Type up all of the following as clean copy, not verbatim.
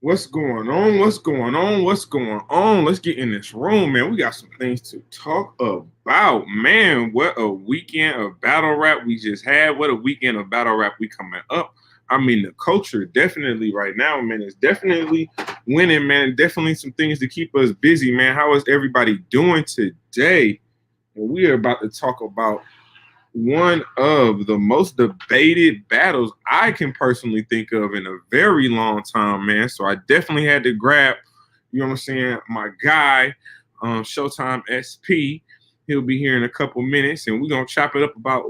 What's going on? What's going on? What's going on? Let's get in this room, man. We got some things to talk about, man. What a weekend of battle rap we just had. What a weekend of battle rap we coming up. I mean, the culture definitely right now, man, is definitely winning, man. Definitely some things to keep us busy, man. How is everybody doing today? And we are about to talk about one of the most debated battles I can personally think of in a very long time, man. So I definitely had to grab, you know what I'm saying, my guy, Shotime SP. He'll be here in a couple minutes, and we're gonna chop it up about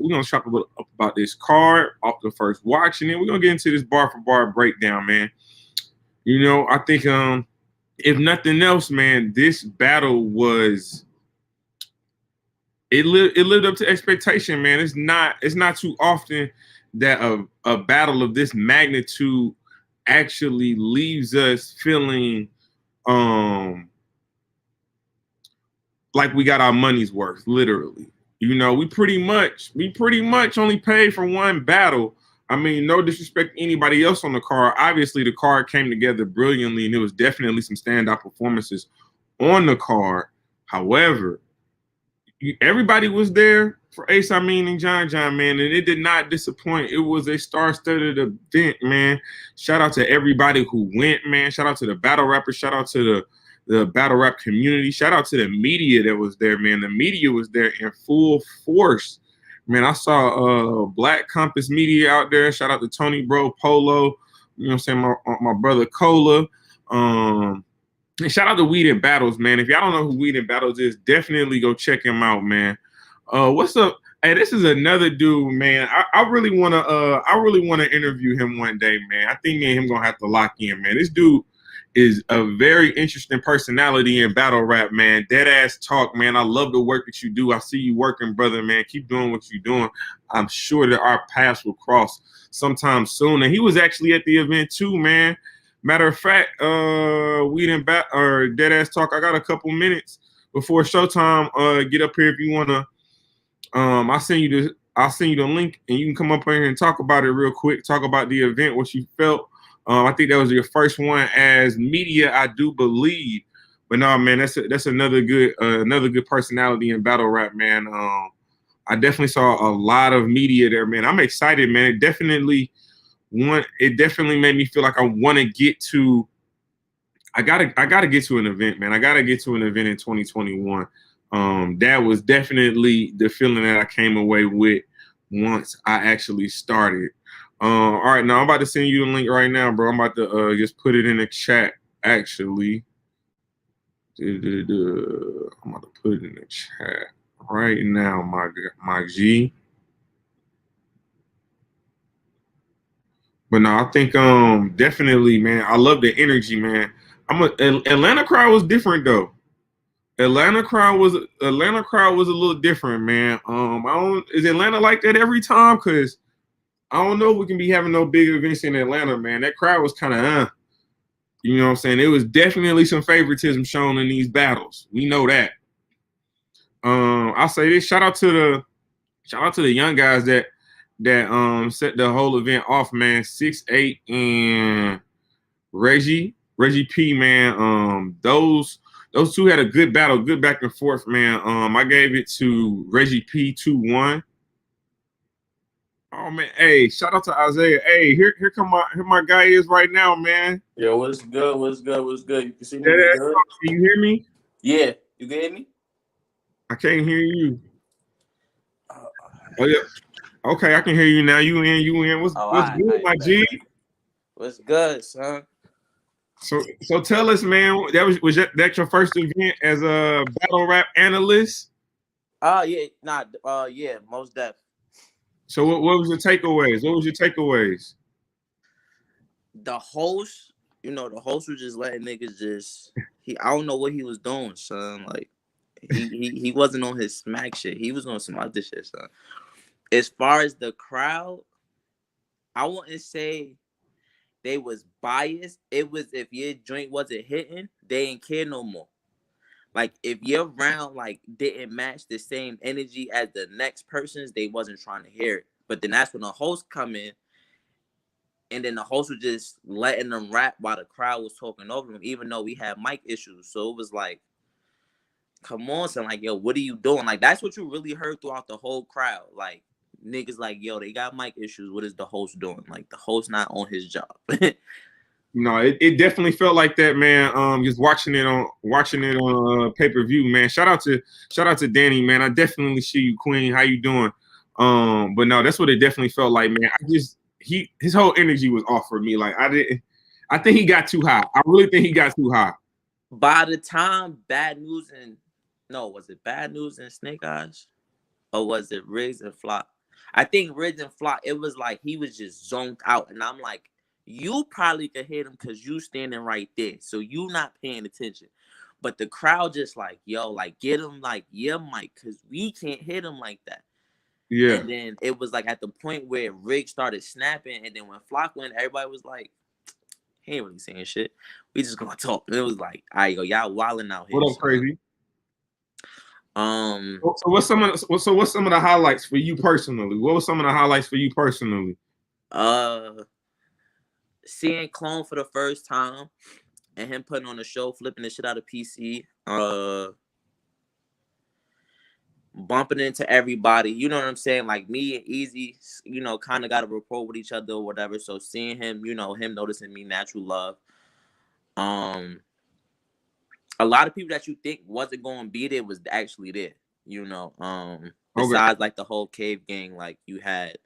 this card off the first watch, and then we're gonna get into this bar for bar breakdown, man. You know, I think if nothing else, man, this battle was it lived up to expectation, man. It's not too often that a battle of this magnitude actually leaves us feeling like we got our money's worth, literally. You know, we pretty much only paid for one battle. I mean, no disrespect to anybody else on the card. Obviously, the card came together brilliantly, and there was definitely some standout performances on the card. However, everybody was there for Ace Amin and John, man, and it did not disappoint. It was a star-studded event, man. Shout out to everybody who went, man. Shout out to the battle rappers. Shout out to the battle rap community. Shout out to the media that was there, man. The media was there in full force. Man, I saw Black Compass Media out there. Shout out to Tony Bro, Polo, you know what I'm saying, my brother Cola. And shout out to Weed and Battles, man. If y'all don't know who Weed and Battles is, definitely go check him out, man. What's up? Hey, this is another dude, man. I really wanna interview him one day, man. I think me and him gonna have to lock in, man. This dude is a very interesting personality in battle rap, man. Dead ass talk, man. I love the work that you do. I see you working, brother, man. Keep doing what you're doing. I'm sure that our paths will cross sometime soon. And he was actually at the event too, man. Matter of fact, we didn't bat or dead ass talk. I got a couple minutes before Showtime. Get up here if you wanna. I'll send you the link, and you can come up here and talk about it real quick. Talk about the event, what you felt. I think that was your first one as media, I do believe. But no, man, that's another good personality in battle rap, man. I definitely saw a lot of media there, man. I'm excited, man. It definitely made me feel like I want to get to. I gotta get to an event, man. I gotta get to an event in 2021. That was definitely the feeling that I came away with once I actually started. All right, now I'm about to send you the link right now, bro. I'm about to just put it in the chat. Actually, I'm about to put it in the chat right now, my G. But no, I think definitely, man. I love the energy, man. Atlanta crowd was different though. Atlanta crowd was a little different, man. Is Atlanta like that every time? Cause I don't know if we can be having no big events in Atlanta, man. That crowd was kind of you know what I'm saying? There was definitely some favoritism shown in these battles. We know that. I'll say this, shout out to the young guys that set the whole event off, man. 6'8" and Reggie P, man. Those two had a good battle, good back and forth, man. I gave it to Reggie P 2-1. Oh man, hey, shout out to Isaiah. Hey, here my guy is right now, man. Yo, what's good? What's good? What's good? You can see me? Can you hear me? Yeah, you can hear me? I can't hear you. Oh yeah. Okay, I can hear you now. You in. What's good, my G? What's good, son? So tell us, man. Was that your first event as a battle rap analyst? Yeah, most def. So what was your takeaways? The host, the host was just letting niggas I don't know what he was doing, son. Like he wasn't on his smack shit. He was on some other shit, son. As far as the crowd, I wouldn't say they was biased. It was if your joint wasn't hitting, they didn't care no more. Like if your round didn't match the same energy as the next person's, they wasn't trying to hear it. But then that's when the host come in And then the host was just letting them rap while the crowd was talking over them, even though we had mic issues. So it was like, come on, son, like, yo, what are you doing? Like, that's what you really heard throughout the whole crowd. Like, niggas like, yo, they got mic issues. What is the host doing? Like, the host not on his job. No, it definitely felt like that, man. Just watching it on pay-per-view, man. Shout out to Danny, man. I definitely see you, Queen. How you doing? But no, that's what it definitely felt like, man. His whole energy was off for me. Like I think he got too high. I really think he got too high. By the time was it Bad News and Snake Eyes? Or was it Riggs and Flock? I think Riggs and Flock, it was like he was just zoned out. And I'm like, you probably could hit him because you standing right there. So you not paying attention. But the crowd just like, yo, like, get him, like, yeah, Mike, because we can't hit him like that. Yeah. And then it was like at the point where Riggs started snapping. And then when Flock went, everybody was like, he ain't really saying shit. We just gonna talk. And it was like, all right, yo, y'all wilding out here. What up, Crazy? So what's some of the highlights for you personally? What was some of the highlights for you personally? Seeing Clone for the first time and him putting on the show, flipping the shit out of PC, bumping into everybody, you know what I'm saying? Like me and Easy, you know, kind of got a rapport with each other or whatever. So seeing him, you know, him noticing me, natural love. A lot of people that you think wasn't going to be there was actually there, you know. Besides like the whole Cave gang, like you had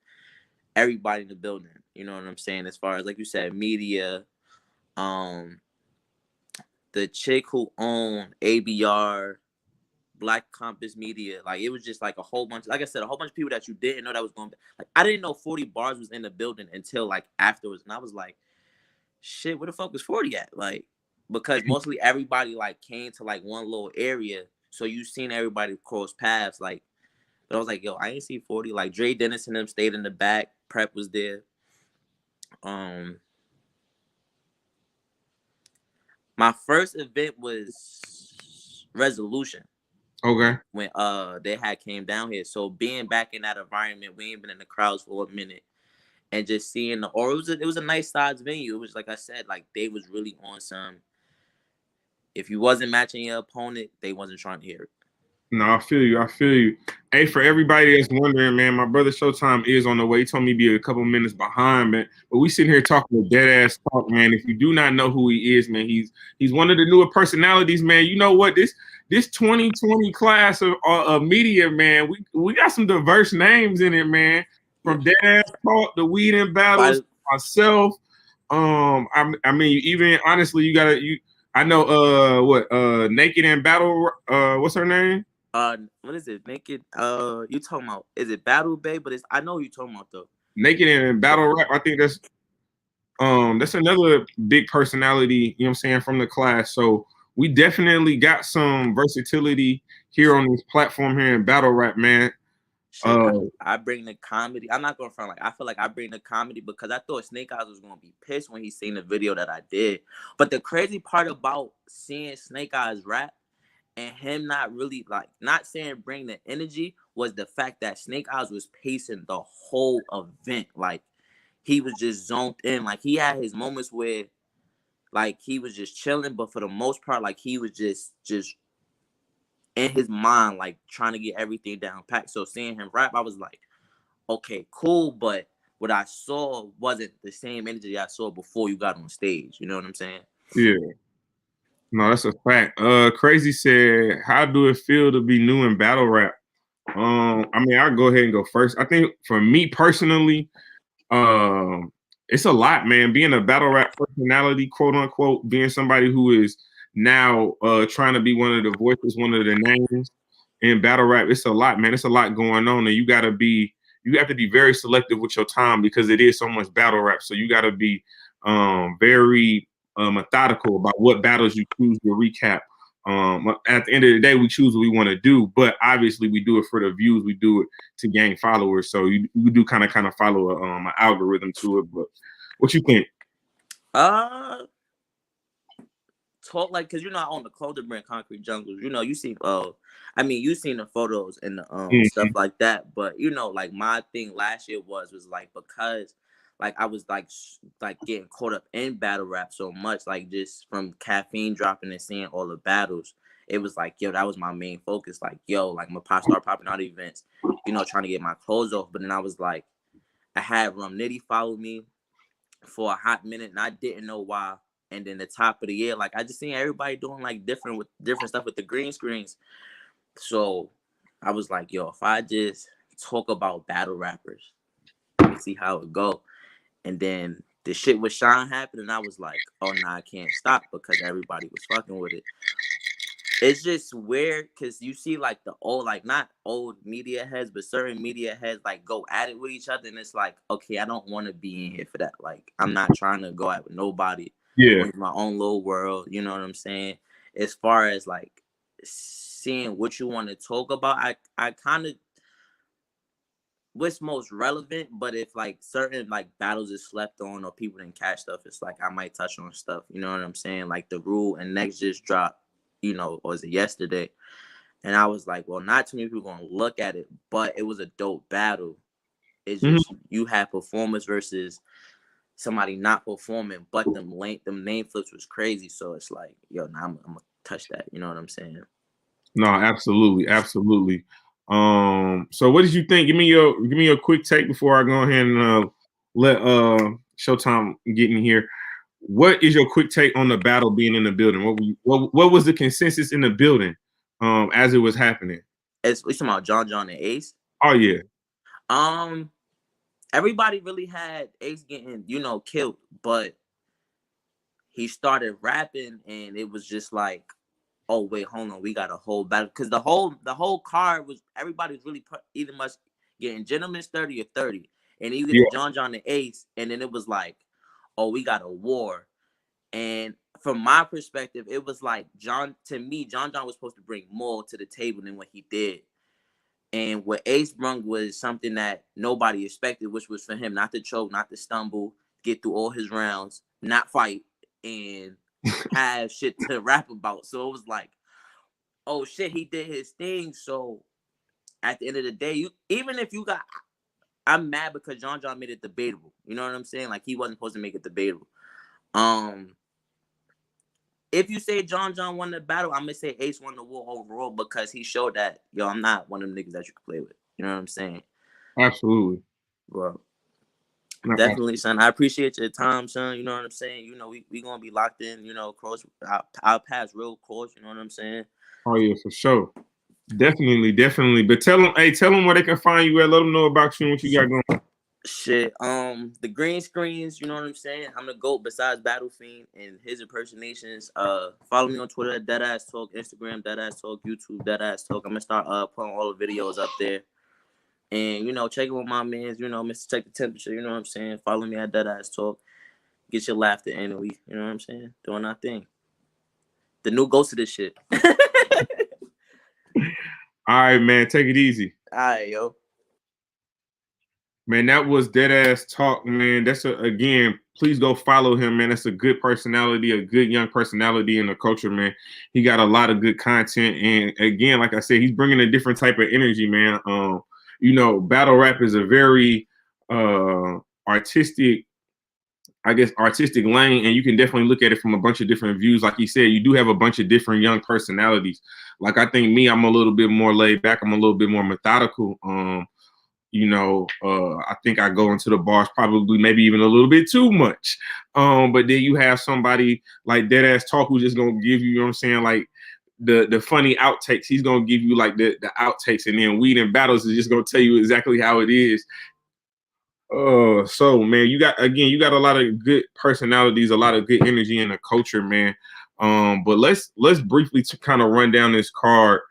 everybody in the building, you know what I'm saying? As far as like you said, media, the chick who owned ABR, Black Compass Media, like it was just like a whole bunch, like I said, a whole bunch of people that you didn't know that was going to, like I didn't know 40 Bars was in the building until like afterwards, and I was like, shit, where the fuck was 40 at? Like, because mostly everybody like came to like one little area, so you seen everybody cross paths, like, but I was like, yo, I ain't see 40. Like Dre Dennis and them stayed in the back, Prep was there. My first event was Resolution. Okay. When they had came down here. So being back in that environment, we ain't been in the crowds for a minute. And just seeing it was a nice size venue. It was like I said, like they was really on some. If you wasn't matching your opponent, they wasn't trying to hear it. No, I feel you. Hey, for everybody that's wondering, man, my brother Shotime is on the way. He told me to be a couple minutes behind, man. But we sitting here talking with dead ass talk, man. If you do not know who he is, man, he's one of the newer personalities, man. You know what? This 2020 class of media, man, we got some diverse names in it, man. From dead ass talk to weed and battles, myself. I mean, even honestly, I know Naked and Battle, what's her name? What is it? Naked. You talking about? Is it Battle Bay? But I know you talking about though. Naked and Battle Rap. I think that's another big personality. You know what I'm saying, from the class. So we definitely got some versatility here on this platform here in Battle Rap, man. I bring the comedy. I'm not going to front, like I feel like I bring the comedy because I thought Snake Eyes was going to be pissed when he seen the video that I did. But the crazy part about seeing Snake Eyes rap and him not really not saying bring the energy was the fact that Snake Eyes was pacing the whole event. Like he was just zoned in. Like he had his moments where like he was just chilling, but for the most part, like he was just in his mind, like trying to get everything down packed. So seeing him rap, I was like, okay, cool. But what I saw wasn't the same energy I saw before you got on stage. You know what I'm saying? Yeah. No, that's a fact. Crazy said, how do it feel to be new in battle rap? I mean, I'll go ahead and go first. I think for me personally, it's a lot, man. Being a battle rap personality, quote unquote, being somebody who is now trying to be one of the voices, one of the names in battle rap, it's a lot, man. It's a lot going on, and you have to be very selective with your time because it is so much battle rap. So you got to be very methodical about what battles you choose to recap. At the end of the day, we choose what we want to do, but obviously we do it for the views. We do it to gain followers. So you do kind of follow an algorithm to it. But what you think? Talk like, cause I own the clothing brand Concrete Jungles. You seen you seen the photos and the stuff like that. But like my thing last year was like because like I was like getting caught up in battle rap so much, like just from caffeine dropping and seeing all the battles. It was like, yo, that was my main focus. Like, yo, like my pop start popping out events, you know, trying to get my clothes off. But then I was like, I had Rum Nitty follow me for a hot minute, and I didn't know why. And then the top of the year, like I just seen everybody doing like different stuff with the green screens. So I was like, yo, if I just talk about battle rappers, let me see how it go. And then the shit with Sean happened, and I was like, oh, nah, I can't stop because everybody was fucking with it. It's just weird because you see like the old, like not old media heads, but certain media heads like go at it with each other. And it's like, okay, I don't want to be in here for that. Like, I'm not trying to go at with nobody. Yeah. I'm in my own little world. You know what I'm saying? As far as like seeing what you want to talk about, I kind of what's most relevant, but if like certain like battles is slept on or people didn't catch stuff, it's like I might touch on stuff. You know what I'm saying? Like the Rule and Next just dropped, you know, or was it yesterday? And I was like, well, not too many people gonna look at it, but it was a dope battle. It's just you had performers versus somebody not performing, but them name flips was crazy. So it's like, yo, nah, I'm gonna touch that. You know what I'm saying? No, absolutely, absolutely. So what did you think? Give me your quick take before I go ahead and let Showtime get in here. What is your quick take on the battle being in the building? What was the consensus in the building as it was happening? It's we talking about John and Ace. Oh yeah. Everybody really had Ace getting, you know, killed, but he started rapping and it was just like, oh wait, hold on, we got a whole battle because the whole card was everybody was really either much getting Gentleman's 30 or 30, and you get Yeah. to John and Ace, and then it was like, oh, we got a war. And from my perspective, it was like John was supposed to bring more to the table than what he did. And what Ace brung was something that nobody expected, which was for him not to choke, not to stumble, get through all his rounds, not fight, and have shit to rap about. So it was like, oh shit, he did his thing. So at the end of the day, I'm mad because John made it debatable. You know what I'm saying? Like he wasn't supposed to make it debatable. If you say John won the battle, I'm gonna say Ace won the war overall because he showed that, yo, I'm not one of them niggas that you can play with. You know what I'm saying? Absolutely. Bro. Definitely, son. I appreciate your time, son. You know what I'm saying? You know, we gonna be locked in, you know, close. Our paths real close, you know what I'm saying? Oh yeah, for sure. Definitely. But tell them where they can find you at. Let them know about you and what you got going. Shit. The green screens, you know what I'm saying? I'm the GOAT besides Battle Fiend and his impersonations. Follow me on Twitter at Deadass Talk, Instagram Deadass Talk, YouTube Deadass Talk. I'm gonna start putting all the videos up there. And you know, check it with my mans, you know, Mr. Check the Temperature, you know what I'm saying? Follow me at Deadass Talk. Get your laughter in the week, you know what I'm saying? Doing our thing. The new ghost of this shit. All right, man. Take it easy. All right, yo. Man, that was Deadass Talk, man. Again, please go follow him, man. That's a good personality, a good young personality in the culture, man. He got a lot of good content. And again, like I said, he's bringing a different type of energy, man. You know, battle rap is a very artistic lane, and you can definitely look at it from a bunch of different views. Like he said, you do have a bunch of different young personalities. Like I think I'm a little bit more laid back. I'm a little bit more methodical. You know, I think I go into the bars probably maybe even a little bit too much. But then you have somebody like Deadass Talk who's just gonna give you know what I'm saying, like the funny outtakes. He's gonna give you like the outtakes, and then Weed and Battles is just gonna tell you exactly how it is. So man, you got a lot of good personalities, a lot of good energy in the culture, man. But let's briefly to kind of run down this card.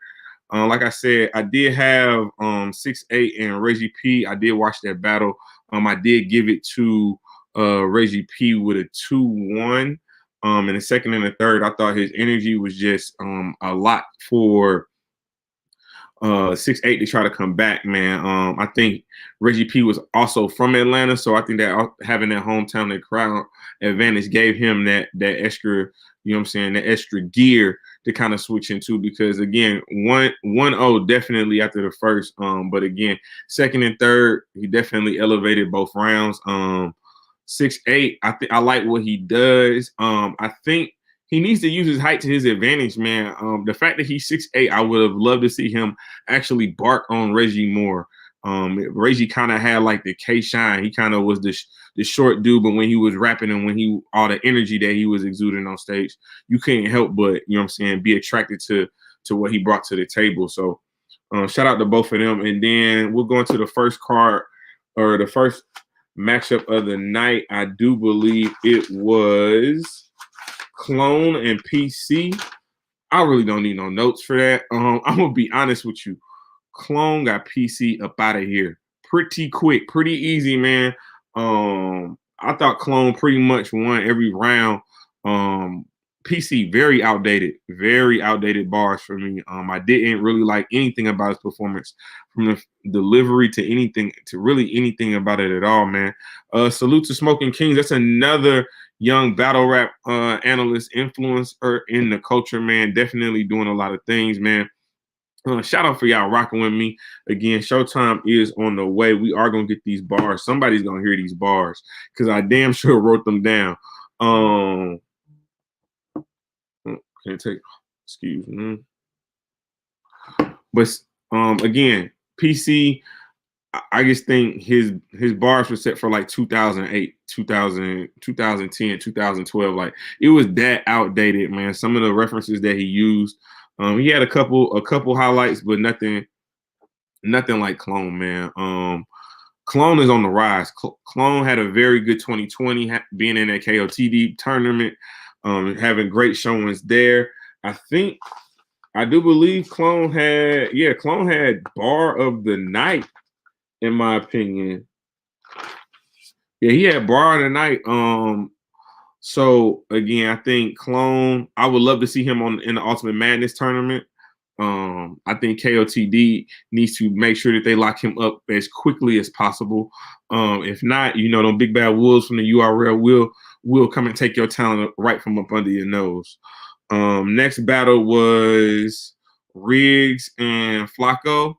Like I said, I did have 6'8" and Reggie P. I did watch that battle. I did give it to Reggie P with a 2-1. In the second and the third, I thought his energy was just a lot for 6'8" to try to come back, man. I think Reggie P was also from Atlanta, so I think that having that hometown and crowd advantage gave him that extra, you know what I'm saying, that extra gear to kind of switch into, because again, 1-0 definitely after the first, but again, second and third, he definitely elevated both rounds. 6'8". I like what he does. I think he needs to use his height to his advantage, man. The fact that he's 6'8", I would have loved to see him actually bark on Reggie more. Reggie kind of had like the K shine. He kind of was the short dude, but when he was rapping and when he all the energy that he was exuding on stage, you couldn't help but, you know what I'm saying, be attracted to what he brought to the table. So shout out to both of them. And then we'll go into the first card, or the first matchup of the night. I do believe it was Clone and PC. I really don't need no notes for that. I'm gonna be honest with you. Clone got PC up out of here pretty quick, pretty easy, man. I thought Clone pretty much won every round. PC very outdated bars for me. I didn't really like anything about his performance, from the delivery to anything, to really anything about it at all, man. Salute to Smoking Kings. That's another young battle rap analyst, influencer in the culture, man. Definitely doing a lot of things, man. Shout out for y'all rocking with me. Again, Showtime is on the way. We are going to get these bars. Somebody's going to hear these bars because I damn sure wrote them down. Can't take, excuse me. But again, PC, I just think his bars were set for like 2008, 2010, 2012. Like, it was that outdated, man. Some of the references that he used, he had a couple highlights, but nothing like Clone, man. Clone is on the rise. Clone had a very good 2020, being in that KOTD tournament, having great showings there. I do believe Clone had bar of the night, in my opinion. Yeah, he had bar of the night. So again, I think Clone, I would love to see him in the Ultimate Madness tournament. I think KOTD needs to make sure that they lock him up as quickly as possible. If not, them big bad wolves from the URL will come and take your talent right from up under your nose. Next battle was Riggs and Flacco.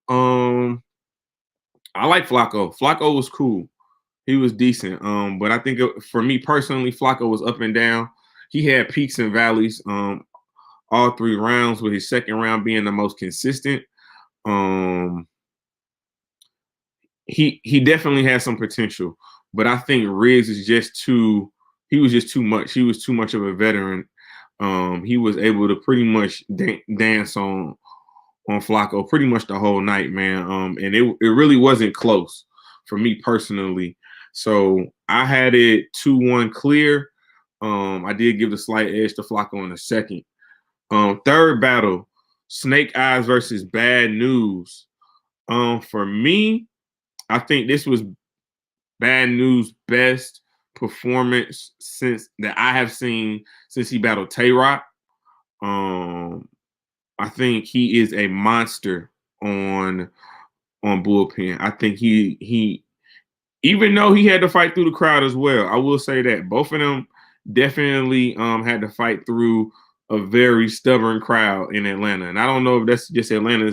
I like Flacco. Flacco was cool. He was decent. But I think for me personally, Flacco was up and down. He had peaks and valleys all 3 rounds, with his second round being the most consistent. He definitely has some potential, but I think Riggs is he was just too much. He was too much of a veteran. He was able to pretty much dance on Flacco pretty much the whole night, man. And it really wasn't close for me personally. So I had it 2-1 clear. I did give the slight edge to Flacco in the second. Third battle, Snake Eyes versus Bad News. For me, I think this was Bad News' best performance that I have seen since he battled Tay-Rock. I think he is a monster on Bullpen. I think he even though he had to fight through the crowd as well, I will say that both of them definitely had to fight through a very stubborn crowd in Atlanta. And I don't know if that's just Atlanta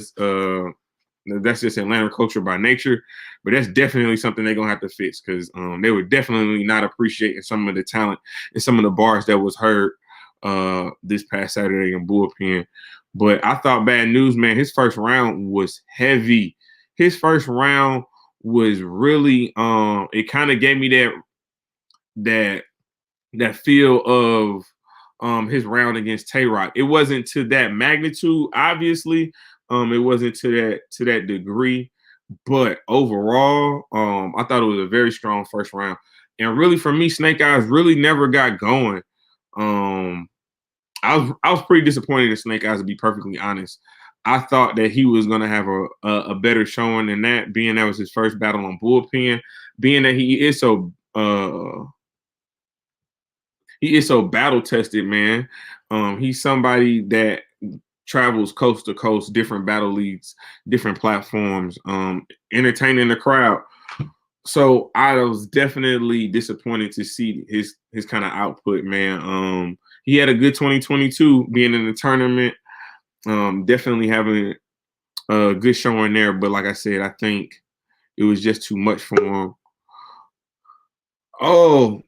culture by nature, but that's definitely something they're gonna have to fix, because they were definitely not appreciating some of the talent and some of the bars that was heard this past Saturday in Bullpen. But I thought Bad News, man, his first round was heavy. His first round was really it kind of gave me that feel of his round against Tay-Rock. It wasn't to that magnitude, obviously. It wasn't to that degree, but overall, I thought it was a very strong first round. And really, for me, Snake Eyes really never got going. I was pretty disappointed in Snake Eyes, to be perfectly honest. I thought that he was going to have a better showing than that, being that was his first battle on Bullpen, being that he is so battle tested, man. He's somebody that travels coast to coast, different battle leagues, different platforms, entertaining the crowd. So I was definitely disappointed to see his kind of output, man. He had a good 2022 being in the tournament, definitely having a good showing there. But like I said, I think it was just too much for him. Oh,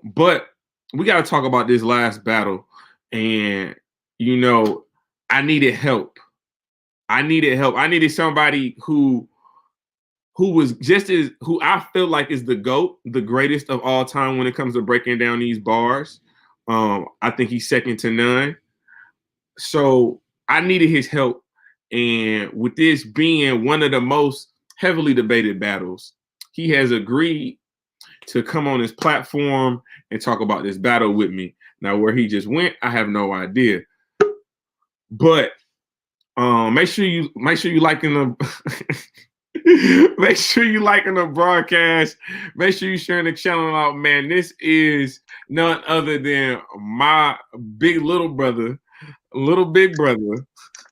but we got to talk about this last battle, and you know, I needed help. I needed help. I needed somebody who was just as who I feel like is the GOAT, the greatest of all time when it comes to breaking down these bars. I think he's second to none. So I needed his help. And with this being one of the most heavily debated battles, he has agreed to come on his platform and talk about this battle with me. Now, where he just went, I have no idea. But make sure you liking the make sure you liking the broadcast. Make sure you sharing the channel out, man. This is none other than my little big brother.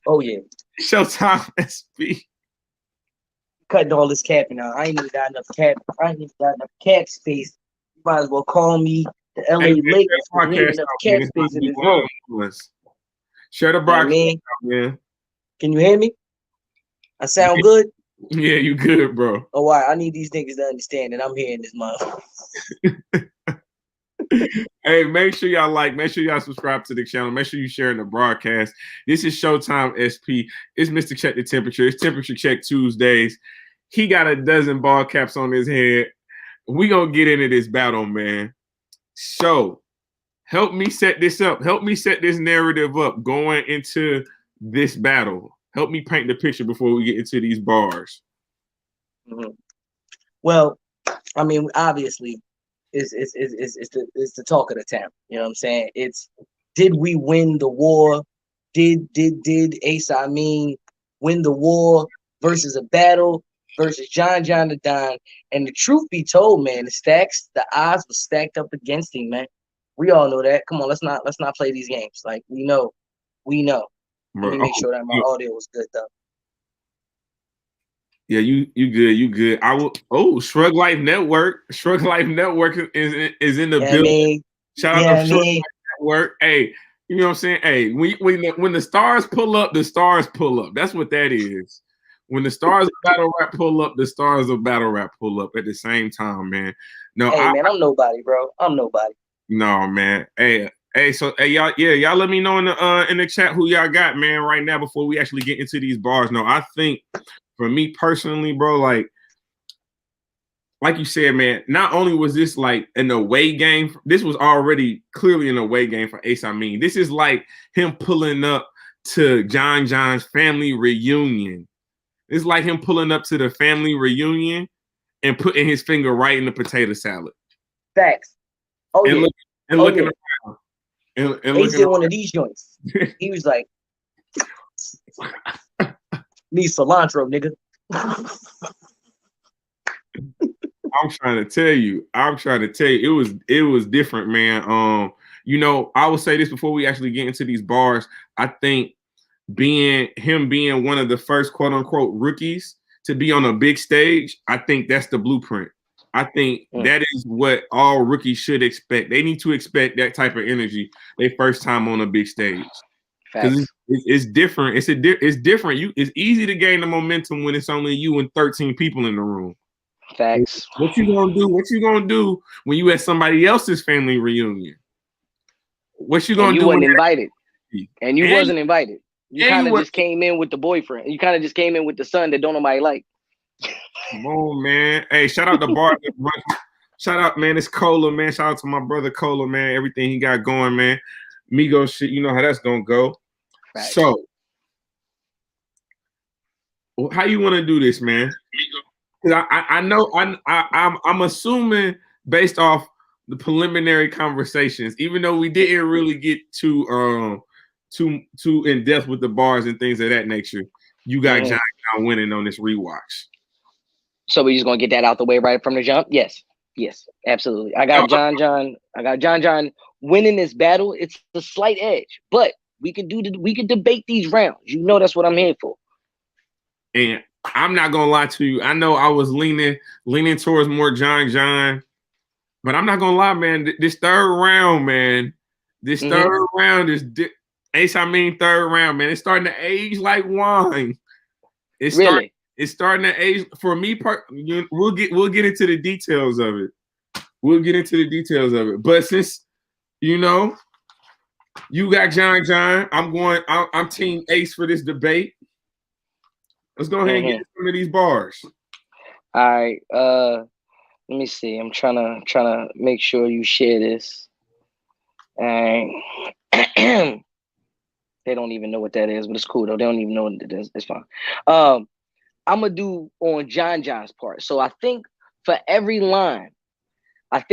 Oh yeah, Showtime SP. cutting all this capping out. I ain't even got enough cap. I ain't even got enough cap space. You might as well call me the LA Lakers. There ain't enough cap space in this room. Share the broadcast, you know man. Can you hear me? I sound good? Yeah, you good, bro. Oh, why? I need these niggas to understand that I'm here in this month. Hey, make sure y'all make sure y'all subscribe to the channel. Make sure you sharing the broadcast. This is Showtime SP. It's Mr. Check the Temperature. It's Temperature Check Tuesdays. He got a dozen ball caps on his head. We gonna get into this battle, man. So help me set this up. Help me set this narrative up going into this battle. Help me paint the picture before we get into these bars. Mm-hmm. Well, I mean, obviously, it's the talk of the town. You know what I'm saying? It's, did we win the war? Did Amin win the war versus a battle versus John the Don? And the truth be told, man, the odds were stacked up against him, man. We all know that. Come on, let's not play these games. Like, we know. Let me make sure that my audio was good though. Yeah, you good. I will. Shrug Life Network. Shrug Life Network is in the building. Shout out to Shrug Life Network. Hey, you know what I'm saying? Hey, when the stars pull up, the stars pull up. That's what that is. When the stars of battle rap pull up, the stars of battle rap pull up at the same time, man. No, man, I'm nobody, bro. I'm nobody. No, man. Hey, so y'all, y'all let me know in the chat who y'all got, man, right now before we actually get into these bars. No, I think for me personally, bro, like you said, man, not only was this like an away game, this was already clearly an away game for Ace Amin. This is like him pulling up to John's family reunion. It's like him pulling up to the family reunion and putting his finger right in the potato salad. Facts. Oh, yeah. Looking around. And Ace did one of these joints. He was like, need cilantro, nigga. I'm trying to tell you, it was different, man. You know, I will say this before we actually get into these bars. I think being one of the first quote unquote rookies to be on a big stage, I think that's the blueprint. I think that is what all rookies should expect. They need to expect that type of energy their first time on a big stage. Because it's different. It's different. It's easy to gain the momentum when it's only you and 13 people in the room. Facts. What you gonna do? What you gonna do when you at somebody else's family reunion? What you gonna do? You wasn't invited, and you wasn't invited. You kind of just came in with the boyfriend. You kind of just came in with the son that don't nobody like. Come on, man. Hey, shout out to Bart. Shout out, man. It's Cola, man. Shout out to my brother Cola, man. Everything he got going, man. Migos shit, you know how that's gonna go. Right. So, how you want to do this, man? I know I'm assuming based off the preliminary conversations, even though we didn't really get too in depth with the bars and things of that nature, you got John winning on this rewatch. So we just gonna get that out the way right from the jump? Yes, absolutely. I got John winning this battle. It's a slight edge, but we can debate these rounds. You know that's what I'm here for. And I'm not gonna lie to you. I know I was leaning towards more John, but I'm not gonna lie, man. This third round, man. This third round is Ace Amin third round, man. It's starting to age like wine. It's It's starting to age for me. We'll get into the details of it. We'll get into the details of it. But since you know you got John, I'm Team Ace for this debate. Let's go ahead and get some of these bars. All right. Let me see. I'm trying to make sure you share this. All right. They don't even know what that is, but it's cool though. They don't even know what it is. It's fine. I'm gonna do on John's part. So I think for every line I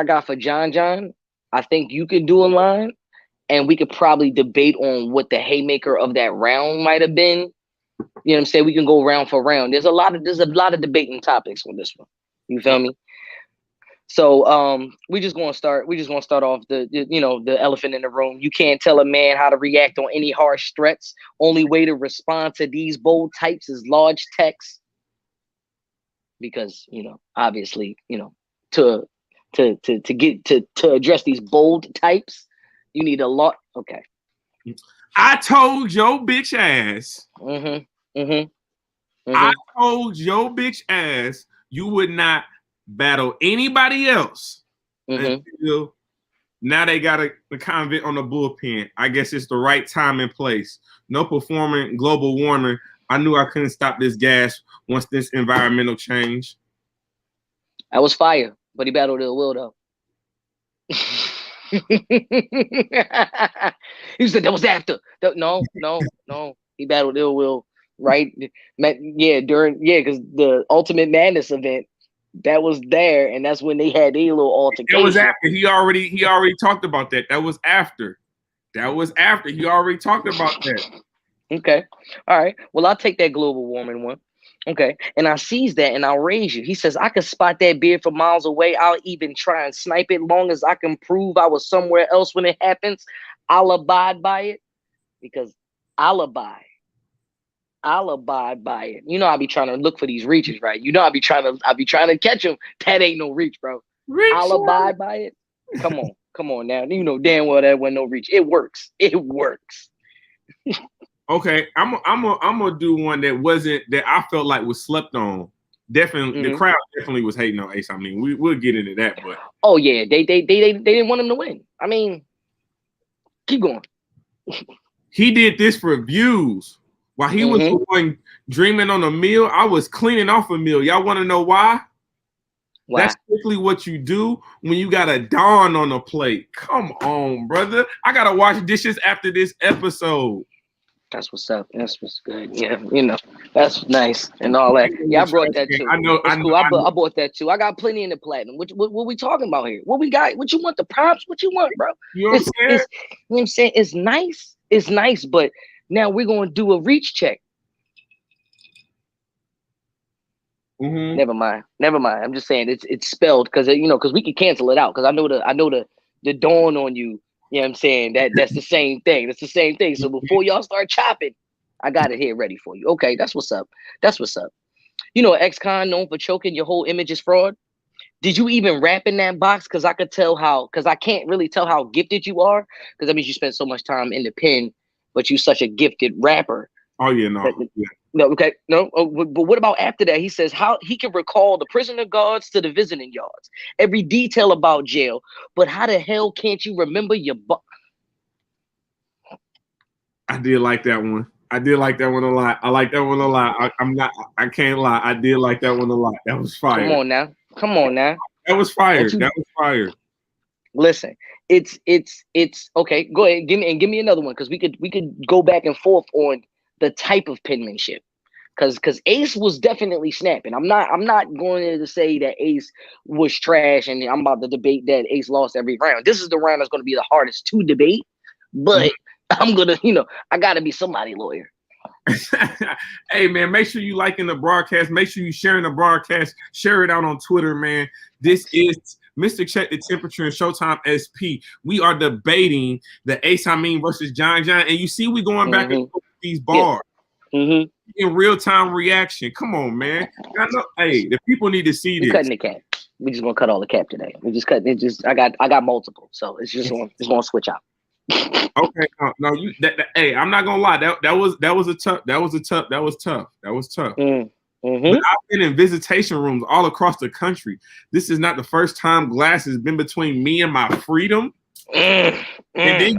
got for John, I think you could do a line, and we could probably debate on what the haymaker of that round might have been. You know what I'm saying? We can go round for round. There's a lot of debating topics on this one. You feel me? So we just gonna start off the elephant in the room. You can't tell a man how to react on any harsh threats. Only way to respond to these bold types is large text. Because obviously, to address these bold types, you need a lot. Okay. I told your bitch ass. I told your bitch ass you would not battle anybody else until now they got the convict on the bullpen. I guess it's the right time and place. No performing global warming. I knew I couldn't stop this gas once this environmental change. That was fire, but he battled ill will though. He said that was after. No. He battled ill will, right? Yeah, because the Ultimate Madness event. That was there, and that's when they had their little altercation. It was after. He already talked about that. That was after. He already talked about that. Okay. All right. Well, I'll take that global warming one. Okay. And I sees that and I'll raise you. He says, I can spot that beard from miles away. I'll even try and snipe it long as I can prove I was somewhere else when it happens. I'll abide by it because I'll abide by it. I'll be trying to look for these reaches, right? I'll be trying to catch them. That ain't no reach, bro. I'll abide by it. Come on now. You know damn well that wasn't no reach. It works. Okay, I'm gonna do one that I felt like was slept on. Definitely, the crowd definitely was hating on Ace. I mean, we'll get into that, but oh yeah, they didn't want him to win. I mean, keep going. He did this for views. While he was going dreaming on a meal, I was cleaning off a meal. Y'all want to know why? Why? That's strictly what you do when you got a Dawn on the plate. Come on, brother. I gotta wash dishes after this episode. That's what's up. That's what's good. Yeah, that's nice and all that. Yeah, I brought that too. I know. Cool. I bought that too. I got plenty in the platinum. What we talking about here? What we got? What you want? The props? What you want, bro? You know what I'm saying? You know what I'm saying? It's nice. It's nice, but now we're gonna do a reach check. Never mind. I'm just saying it's spelled because we can cancel it out because I know the dawn on you. You know what I'm saying? That's the same thing. That's the same thing. So before y'all start chopping, I got it here ready for you. Okay, that's what's up. Ex-con known for choking, your whole image is fraud. Did you even rap in that box? Because I can't really tell how gifted you are. Because that means you spent so much time in the pen, but you such a gifted rapper. Oh yeah, no. No, okay, no. But what about after that? He says how he can recall the prisoner guards to the visiting yards, every detail about jail. But how the hell can't you remember your? I did like that one. I did like that one a lot. I like that one a lot. I can't lie. I did like that one a lot. That was fire. Come on now. That was fire. That was fire. Listen, it's okay. Go ahead, give me another one because we could go back and forth on the type of penmanship, because Ace was definitely snapping. I'm not going to say that Ace was trash, and I'm about to debate that Ace lost every round. This is the round that's going to be the hardest to debate, but I'm gonna, I gotta be somebody lawyer. Hey man, make sure you liking the broadcast. Make sure you sharing the broadcast. Share it out on Twitter, man. This is Mr. Check the Temperature and Showtime SP. We are debating the Ace Amin versus John, and you see we going back and forth with these bars in real time reaction. Come on, man. Hey, the people need to see this. Cutting the cap. We just gonna cut all the cap today. We just cut it. I got multiple, so it's just gonna switch out. Okay, no, you. Hey, I'm not gonna lie. That was tough. But Mm-hmm. I've been in visitation rooms all across the country. This is not the first time glass has been between me and my freedom. Okay. And then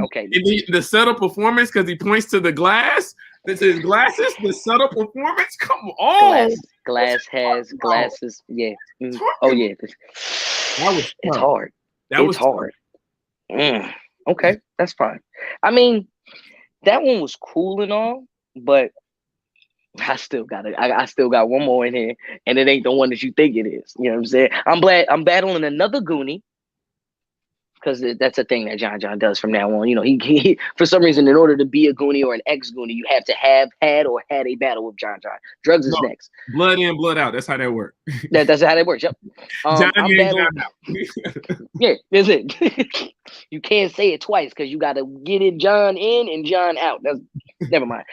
the subtle performance because he points to the glass. This is glasses. The subtle performance. Come on. Glass has glasses. Yeah. Oh Talking yeah. That was It's tough. hard. That It's was tough. hard. Okay, that's fine. I mean, that one was cool and all, but I still got it. I still got one more in here, and it ain't the one that you think it is. You know what I'm saying? I'm battling another Goonie because that's a thing that John does from now on. You know, he for some reason, in order to be a Goonie or an ex Goonie, you have to have had or had a battle with John. Drugs is No, next. blood in, blood out. That's how that works. That's how that works. Yep. John I'm in, battling. John out. Yeah, that's it. You can't say it twice because you got to get it John in and John out. That's never mind.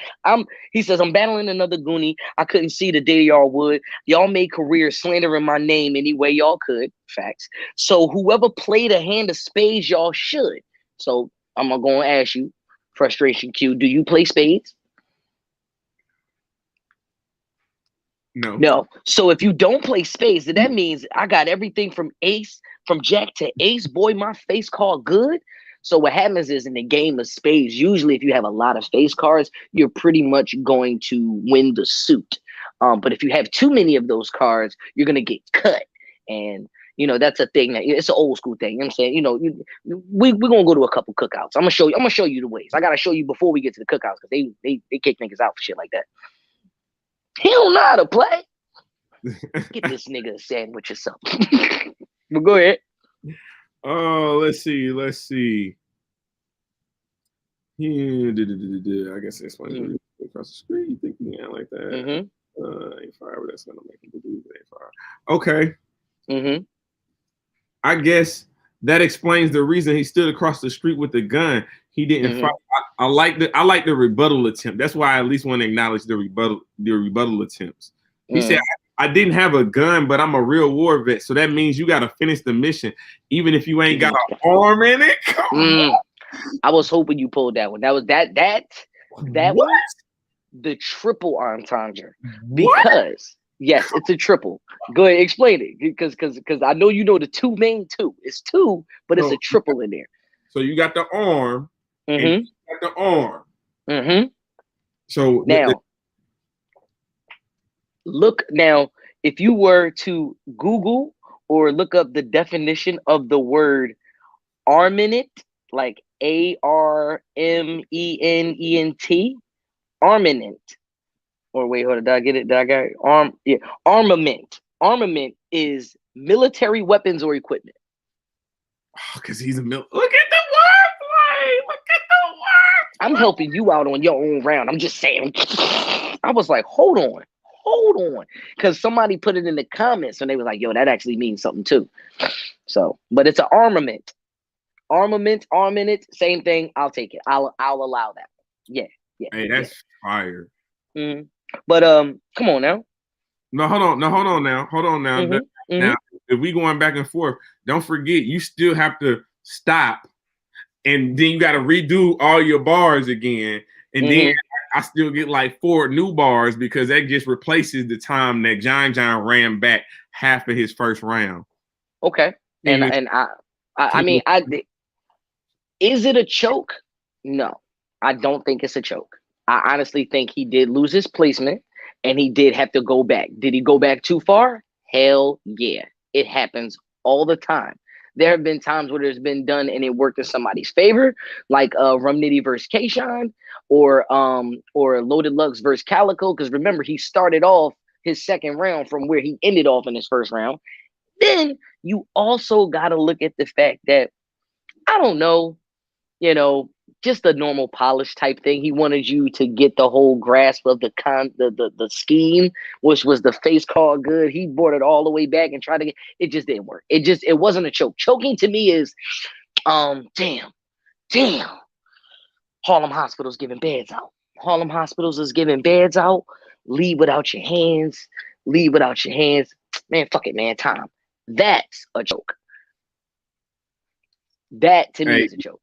He says I'm battling another Goonie. I couldn't see the day y'all would. Y'all made careers slandering my name any way y'all could. Facts. So whoever played a hand of spades, y'all should. So I'm gonna ask you, frustration Q. Do you play spades? No. No. So if you don't play spades, then that means I got everything from ace, from jack to ace. Boy, my face card good. So what happens is in the game of spades, usually if you have a lot of face cards, you're pretty much going to win the suit. But if you have too many of those cards, you're gonna get cut. And you know that's a thing that it's an old school thing. You know what I'm saying? You know, we're gonna go to a couple cookouts. I'm gonna show you the ways. I gotta show you before we get to the cookouts because they kick niggas out for shit like that. He don't know how to play. Get this nigga a sandwich or something. But go ahead. Oh, let's see. Yeah, I guess this one across the street. You think you can like that? Ain't fire, but that's gonna make him believe it ain't fire. Okay. I guess that explains the reason he stood across the street with the gun. He didn't fight. I like the rebuttal attempt. That's why I at least want to acknowledge the rebuttal attempts. He said, I didn't have a gun, but I'm a real war vet. So that means you got to finish the mission, even if you ain't got an arm in it. Come on. I was hoping you pulled that one. That was that What? one, the triple entendre. Because yes, it's a triple. Go ahead, explain it. Because I know you know the two main two. It's two, but it's a triple in there. So you got the arm, and you got the arm. So now, look now. If you were to Google or look up the definition of the word armament, like ARMENENT, armament. Or wait, hold on, did I get it? Did I get it? Armament. Armament is military weapons or equipment. Because he's a look at the wordplay. Look at the word. I'm helping you out on your own round. I'm just saying. I was like, hold on. Because somebody put it in the comments and they were like, yo, that actually means something too. So, but it's an armament. Armament, same thing. I'll take it. I'll allow that. Yeah. Hey, that's fire. But come on now. No, hold on now. Now, if we going back and forth, don't forget you still have to stop, and then you got to redo all your bars again, and then I still get like 4 new bars because that just replaces the time that John ran back half of his first round. Okay, and I mean, is it a choke? No, I don't think it's a choke. I honestly think he did lose his placement and he did have to go back. Did he go back too far? Hell yeah. It happens all the time. There have been times where there's been done and it worked in somebody's favor, like Rumnitty versus Kayshawn or Loaded Lux versus Calico. Because remember, he started off his second round from where he ended off in his first round. Then you also got to look at the fact that, I don't know, just a normal polish type thing. He wanted you to get the whole grasp of the scheme, which was the face card good. He brought it all the way back and tried to get it. Just didn't work. It wasn't a choke. Choking to me is damn. Harlem Hospital's giving beds out. Harlem Hospitals is giving beds out. Leave without your hands. Man, fuck it, man. Time. That's a choke. That to me is a joke.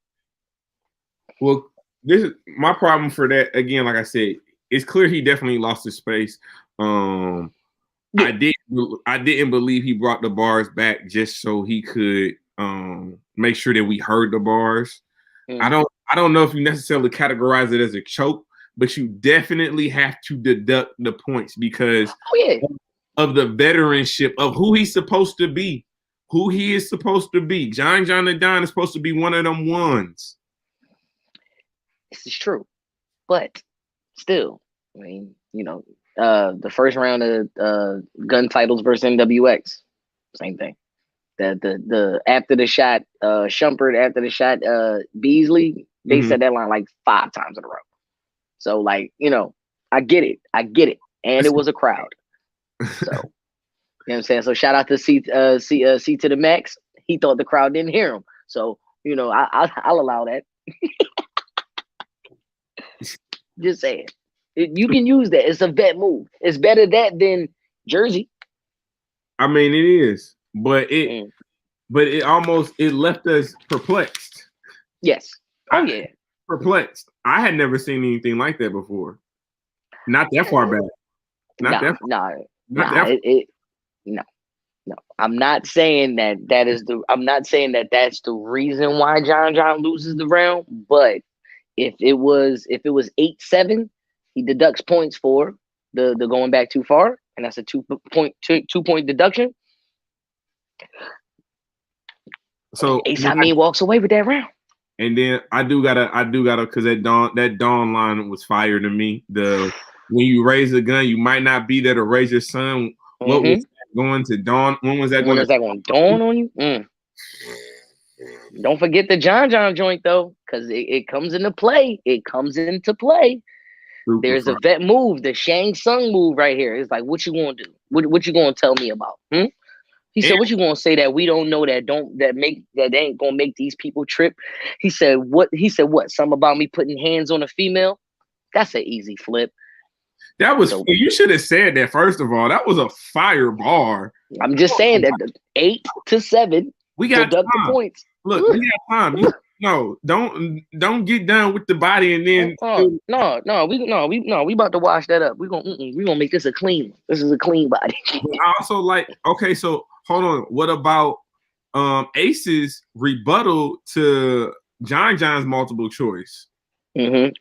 Well, this is my problem for that. Again, like I said, it's clear he definitely lost his space. Yeah. I didn't believe he brought the bars back just so he could make sure that we heard the bars. I don't know if you necessarily categorize it as a choke, but you definitely have to deduct the points because of the veteranship of who he's supposed to be, who he is supposed to be. John the Don is supposed to be one of them ones. This is true, but still, I mean, the first round of gun titles versus NWX, same thing. The after the shot, Shumpert after the shot, Beasley, they said that line like 5 times in a row. So like, I get it, and it was a crowd. So you know what I'm saying. So shout out to C to the Max. He thought the crowd didn't hear him. So I'll allow that. Just saying, you can use that. It's a vet move. It's better that than Jersey. I mean, it is, but it left us perplexed. Yes. Yeah. Perplexed. I had never seen anything like that before. Not that far back. No. I'm not saying I'm not saying that that's the reason why John loses the round, but if it was 8-7, he deducts points for the going back too far, and that's a 2-point deduction. So Amin walks away with that round. And then I do gotta because that Dawn line was fire to me. When you raise a gun, you might not be there to raise your son. What was that going to dawn? When was that going to dawn on you? Don't forget the John joint though, because it comes into play. It comes into play. There's a vet move, the Shang Tsung move right here. It's like, what you gonna do? What you gonna tell me about? He said, what you gonna say that we don't know that they ain't gonna make these people trip? He said, what? Something about me putting hands on a female? That's an easy flip. That was you should have said that first of all. That was a fire bar. I'm just saying that 8-7. We got deduct the points. Look, we got time. Don't get done with the body and then we about to wash that up. We gonna make this a clean one. This is a clean body. I also okay, so hold on. What about Ace's rebuttal to John's multiple choice?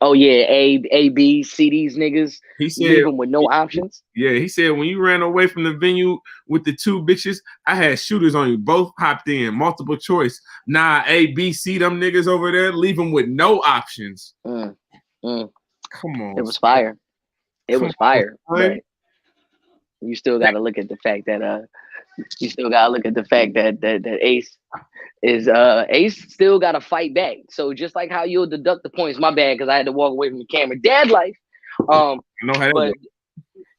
Oh yeah, A, B, C, these niggas. He said, leave them with no options. Yeah, he said when you ran away from the venue with the 2 bitches, I had shooters on you. Both hopped in, multiple choice. Nah, A, B, C, them niggas over there, leave them with no options. Come on, it was fire. It was fire. But you still got to look at the fact that that Ace is Ace still got to fight back. So just like how you'll deduct the points, my bad, because I had to walk away from the camera. Dad life. But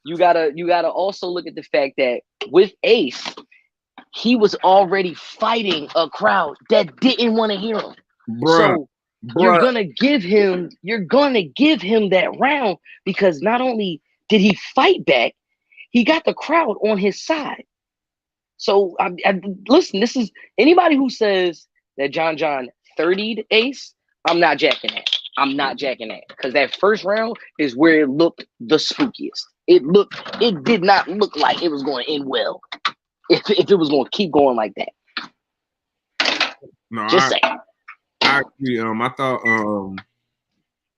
you gotta also look at the fact that with Ace, he was already fighting a crowd that didn't want to hear him. So you're gonna give him that round because not only did he fight back, he got the crowd on his side. So listen, this is anybody who says that John 30'd Ace, I'm not jacking that. Because that first round is where it looked the spookiest. It did not look like it was going to end well if it was going to keep going like that. No, just saying. I agree.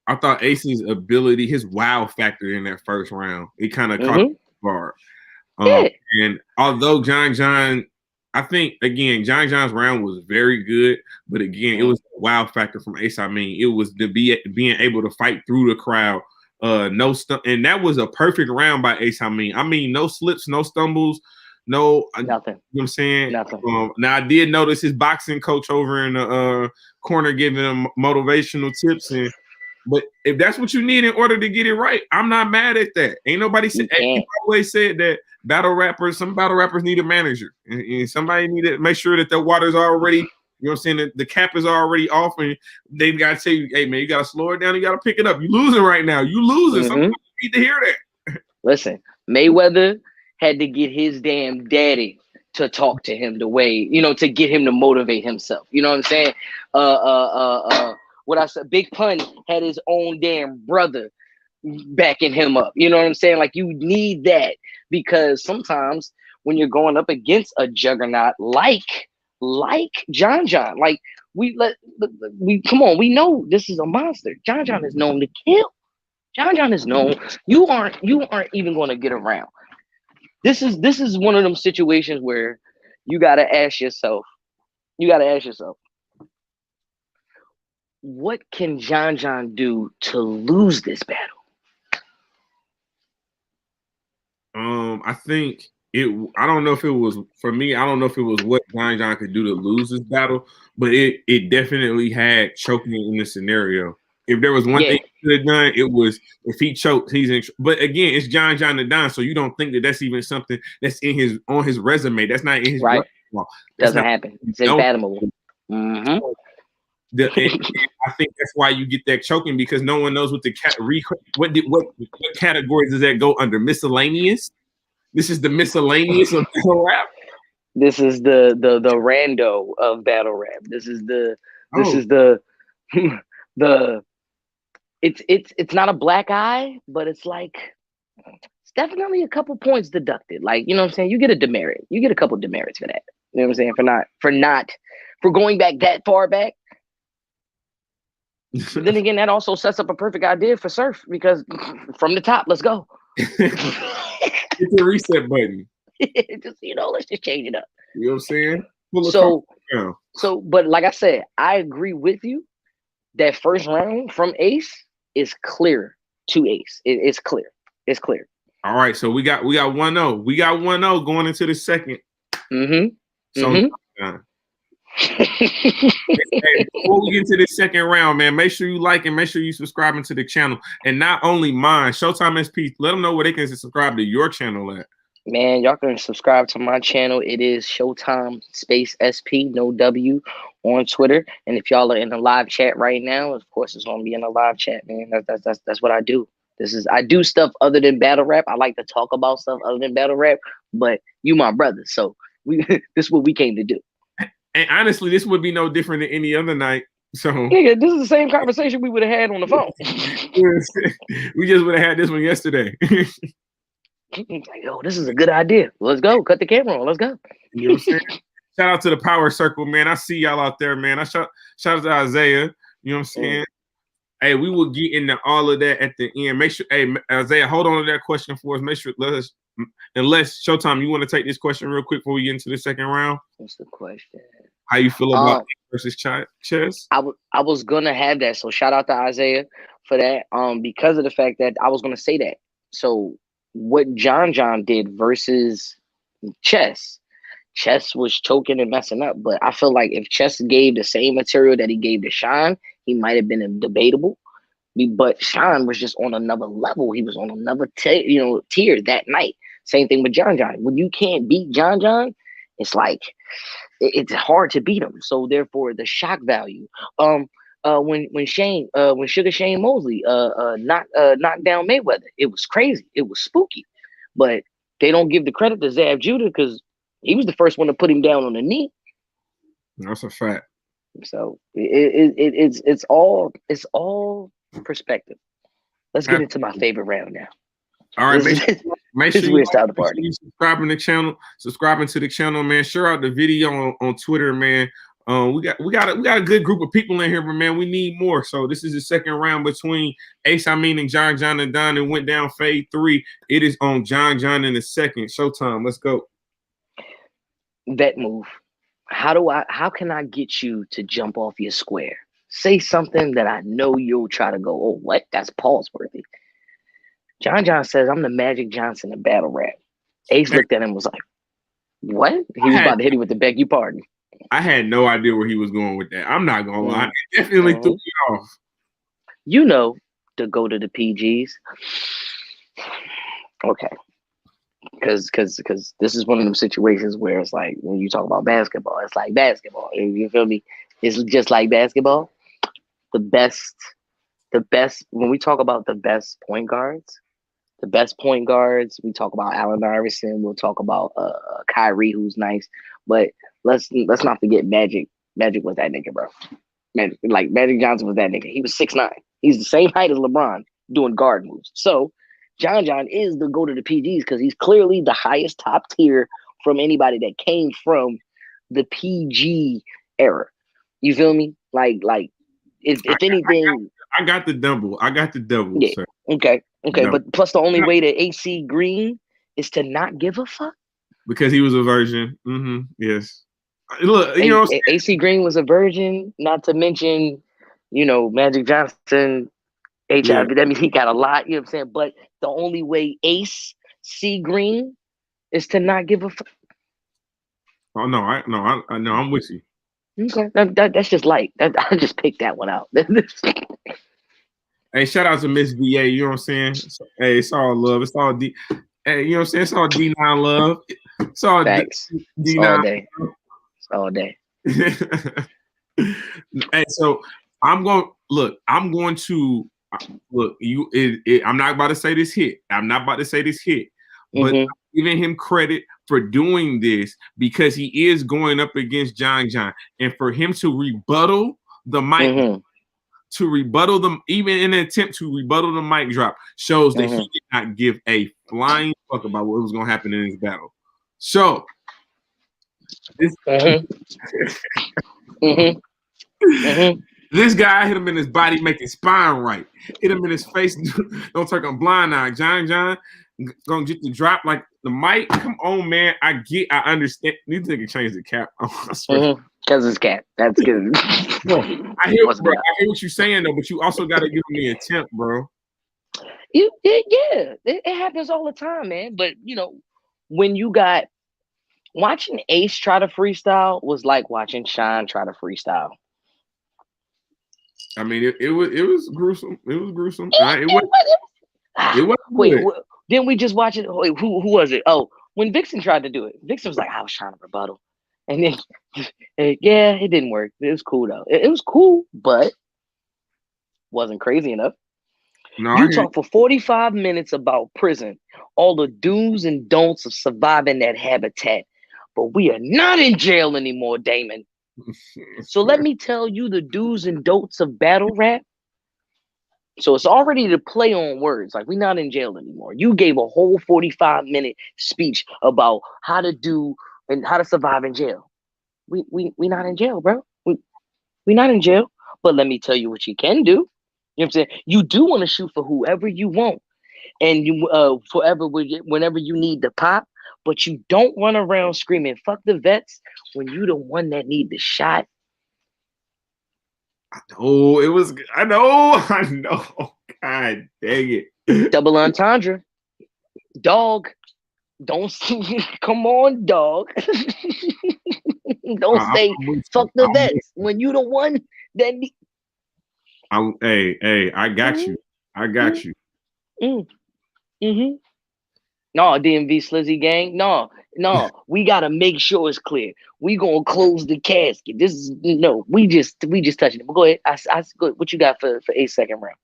I thought Ace's ability, his wow factor in that first round, it kind of caught the bar. And although John, I think again, John's round was very good, but again, it was a wow factor from Ace. I mean, it was being able to fight through the crowd, no stuff, and that was a perfect round by Ace. I mean, no slips, no stumbles, no nothing. You know what I'm saying? Nothing. Now I did notice his boxing coach over in the corner giving him motivational tips but if that's what you need in order to get it right, I'm not mad at that. Ain't nobody said. He always said that some battle rappers need a manager, and somebody need to make sure that the water's already, you know what I'm saying, the cap is already off, and they got to say, hey man, you got to slow it down, you got to pick it up. You losing right now. You losing. Somebody need to hear that. Listen, Mayweather had to get his damn daddy to talk to him the way, to get him to motivate himself. You know what I'm saying? what I said, Big Pun had his own damn brother backing him up. You know what I'm saying? Like you need that because sometimes when you're going up against a juggernaut like John, like we come on, we know this is a monster. John is known to kill. John is known. You aren't even going to get around. This is one of them situations where you got to ask yourself. What can John do to lose this battle? I think I don't know if it was for me. I don't know if it was what John could do to lose this battle, but it definitely had choking in the scenario. If there was one thing he could have done, it was if he choked, he's in. But again, it's John the Don, so you don't think that that's even something that's on his resume. That's not in his right. Doesn't not, happen. It's unfathomable. Mm-hmm. I think that's why you get that choking because no one knows what the what categories does that go under? Miscellaneous. This is the miscellaneous of battle rap. This is the rando of battle rap. This is the it's not a black eye, but it's like it's definitely a couple points deducted. Like, you know what I'm saying? You get a demerit. You get a couple demerits for that. You know what I'm saying? For going back that far back. But then again, that also sets up a perfect idea for Surf because from the top, let's go. Hit the reset button. Just, let's just change it up. You know what I'm saying? So, but like I said, I agree with you. That first round from Ace is clear to Ace. It's clear. It's clear. All right, so we got 1-0. We got 1-0 going into the second. Mm-hmm. So hey, before we get to the second round, man, make sure you like and make sure you subscribing to the channel. And not only mine, Shotime SP, let them know where they can subscribe to your channel at. Man, y'all can subscribe to my channel. It is Shotime SP, no W, on Twitter. And if y'all are in the live chat right now, of course it's gonna be in the live chat, man. That's what I do. I do stuff other than battle rap. I like to talk about stuff other than battle rap, but you my brother, so this is what we came to do. And honestly, this would be no different than any other night. So yeah, this is the same conversation we would have had on the phone. We just would have had this one yesterday. Yo, this is a good idea. Let's go. Cut the camera on. Let's go. You know what I'm saying? Shout out to the Power Circle, man. I see y'all out there, man. Shout out to Isaiah. You know what I'm saying? Hey, we will get into all of that at the end. Make sure, hey, Isaiah, hold on to that question for us. Make sure, unless Showtime, you want to take this question real quick before we get into the second round? What's the question? How you feel about versus chess? I was gonna have that. So shout out to Isaiah for that. Because of the fact that I was gonna say that. So what John did versus Chess was choking and messing up. But I feel like if Chess gave the same material that he gave to Sean, he might have been debatable. But Sean was just on another level. He was on another tier that night. Same thing with John. When you can't beat John, it's like it's hard to beat him. So therefore, the shock value. When Sugar Shane Mosley knocked down Mayweather, it was crazy. It was spooky. But they don't give the credit to Zab Judah because he was the first one to put him down on the knee. That's a fact. So it's all perspective. Let's get into my favorite round now. All right, make sure you subscribing to the channel, man. Share out the video on Twitter, man. We got a good group of people in here, but man, we need more. So this is the second round between Ace Amin and John and Don. It went down fade 3. It is on John in the second. Showtime. Let's go. Vet move. How can I get you to jump off your square? Say something that I know you'll try to go, oh, what? That's pause worthy. John says, I'm the Magic Johnson of battle rap. Ace looked at him and was like, what? He was about to hit him with the beg your pardon. I had no idea where he was going with that. I'm not going to lie. It definitely threw me off. You know, to go to the PGs. Okay. Because this is one of them situations where it's like, when you talk about basketball, it's like basketball. You feel me? It's just like basketball. The best, when we talk about the best point guards, we talk about Allen Iverson, we'll talk about Kyrie, who's nice, but let's not forget Magic. Magic was that nigga, bro. Magic Johnson was that nigga. He was 6'9". He's the same height as LeBron doing guard moves. So John is the go to the PGs because he's clearly the highest top tier from anybody that came from the PG era. You feel me? Like if anything, I got the double. Yeah. Sir. Okay. No. But plus the only way to AC Green is to not give a fuck. Because he was a virgin. Yes. Look, you know, AC Green was a virgin. Not to mention, Magic Johnson, HIV. Yeah. That means he got a lot. You know what I'm saying? But the only way Ace C Green is to not give a fuck. Oh no, I'm with you. Okay, that's just light. I just picked that one out. Hey, shout out to Miss VA. You know what I'm saying? Hey, it's all love. It's all D. Hey, you know what I'm saying? It's all D9 love. It's all Thanks. D9. It's all day. Hey, so I'm going to look. I'm not about to say this hit. But I'm giving him credit for doing this because he is going up against John, and for him to rebuttal the mic, to rebuttal them, even in an attempt to rebuttal the mic drop, shows that he did not give a flying fuck about what was going to happen in this battle. So, this this guy hit him in his body, make his spine right. Hit him in his face, don't turn a blind eye. John gonna get the drop like the mic. Come on, man. I understand. These niggas change the cap. I swear. Because it's cap. That's good. I hear what you're saying though, but you also gotta give me a attempt, bro. It happens all the time, man. But when you got watching Ace try to freestyle was like watching Sean try to freestyle. I mean, it was gruesome. It was gruesome. Wait, didn't we just watch it? Wait, who was it? Oh, when Vixen tried to do it, Vixen was like, I was trying to rebuttal. And then, it didn't work. It was cool, though. It was cool, but wasn't crazy enough. No, you talk for 45 minutes about prison, all the do's and don'ts of surviving that habitat. But we are not in jail anymore, Damon. So let me tell you the do's and don'ts of battle rap. So it's already to play on words. Like, we're not in jail anymore. You gave a whole 45-minute speech about how to do and how to survive in jail. We not in jail, bro. We not in jail. But let me tell you what you can do. You know what I'm saying? You do want to shoot for whoever you want. And you whenever you need the pop, but you don't run around screaming, fuck the vets, when you the one that need the shot. I know. God dang it. Double entendre. Dog. Don't come on, dog. Don't say fuck the vets when you the one that need. Hey, I got you. I got you. No, DMV Slizzy gang. No, we gotta make sure it's clear. We gonna close the casket. This is we just touching it. But go ahead. Go ahead. What you got for 8-second round?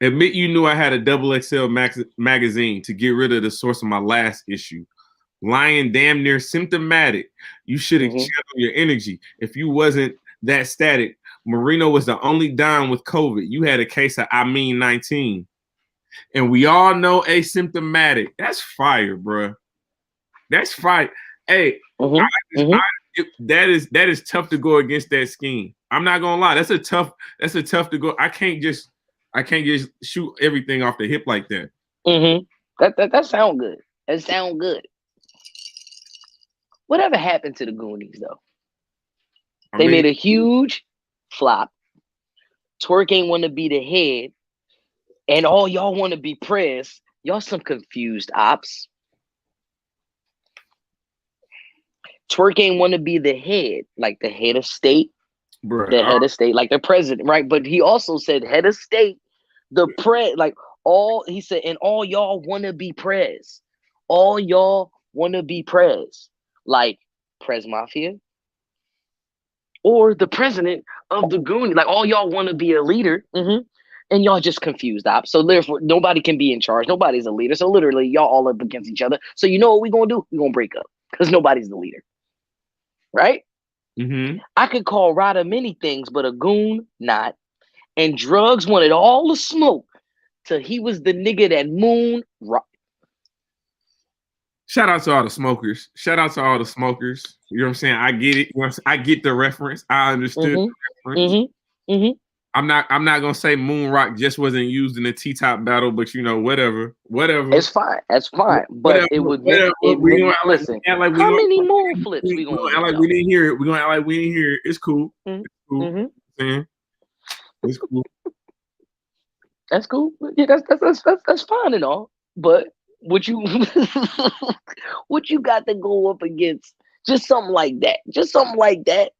Admit you knew I had a double XL magazine to get rid of the source of my last issue. Lying damn near symptomatic. You should have channeled your energy. If you wasn't that static, Marino was the only down with COVID. You had a case of Amin 19. And we all know asymptomatic. That's fire, bro. That's fire. Hey, that is tough to go against that scheme. I'm not gonna lie. That's a tough to go. I can't just shoot everything off the hip like that. That sound good. That sound good. Whatever happened to the Goonies though? They made a huge flop. Twerk ain't want to be the head. And all y'all want to be press. Y'all some confused ops. Twerk ain't want to be the head, like the head of state. Bruh, the head of state, like the president, right? But he also said head of state, he said, and all y'all want to be prez. All y'all want to be prez. Like Prez Mafia. Or the president of the Goonies. Like all y'all want to be a leader. And y'all just confused ops. So therefore, nobody can be in charge. Nobody's a leader. So literally, y'all all up against each other. So you know what we're going to do? We're going to break up. Because nobody's the leader. Right? Mm-hmm. I could call Ryder many things, but a goon, not. And drugs wanted all the smoke till he was the nigga that moon rock. Shout out to all the smokers. Shout out to all the smokers. You know what I'm saying? I get it. I get the reference. I understood the reference. Mm-hmm. Mm-hmm. I'm not gonna say Moon Rock just wasn't used in the T-top battle, but you know, whatever. It's fine. That's fine. But whatever, it would whatever. listen. How many moon flips we gonna act like we didn't hear it? We're gonna act like we didn't hear it. It's cool. Mm-hmm. It's cool. Mm-hmm. It's cool. That's cool. Yeah, that's fine and all. But what you what you got to go up against? Just something like that. Just something like that.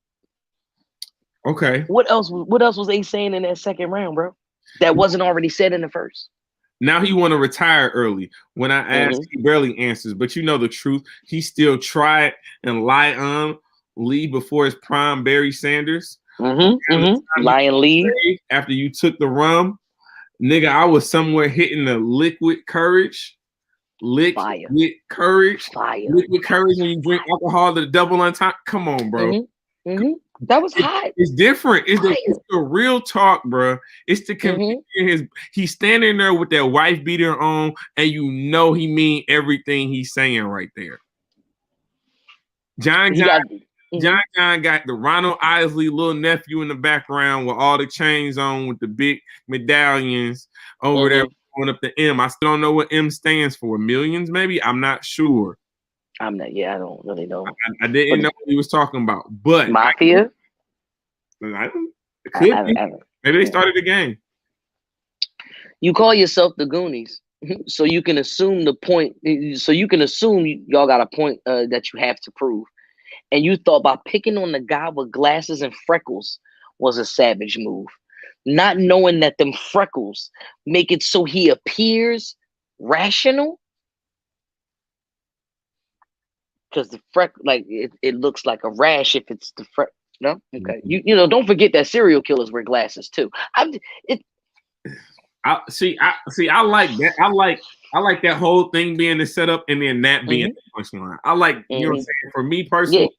Okay. What else was Ace saying in that second round, bro? That wasn't already said in the first. Now he want to retire early. When I ask, he barely answers. But you know the truth. He still tried and lie on Lee before his prime Barry Sanders. Lion Lee. After you took the rum, nigga, I was somewhere hitting the liquid courage. Liquid courage. Fire. Liquid courage when you drink alcohol to the double on top. Come on, bro. That was hot. It's different. It's the real talk, bro. It's the conviction. He's standing there with that wife beater on, and you know he mean everything he's saying right there. John got the Ronald Isley little nephew in the background with all the chains on with the big medallions over there going up the M. I still don't know what M stands for. Millions, maybe? I'm not sure. I don't really know. I didn't know what he was talking about. But Mafia? It could be. Maybe they started the game. You call yourself the Goonies, so you can assume the point. So you can assume y'all got a point that you have to prove. And you thought by picking on the guy with glasses and freckles was a savage move. Not knowing that them freckles make it so he appears rational. Because the it looks like a rash if it's the freck. No, okay. You know, don't forget that serial killers wear glasses too. I like that. I like that whole thing being the setup and then that being the punchline. I like, you know what I'm saying? For me personally,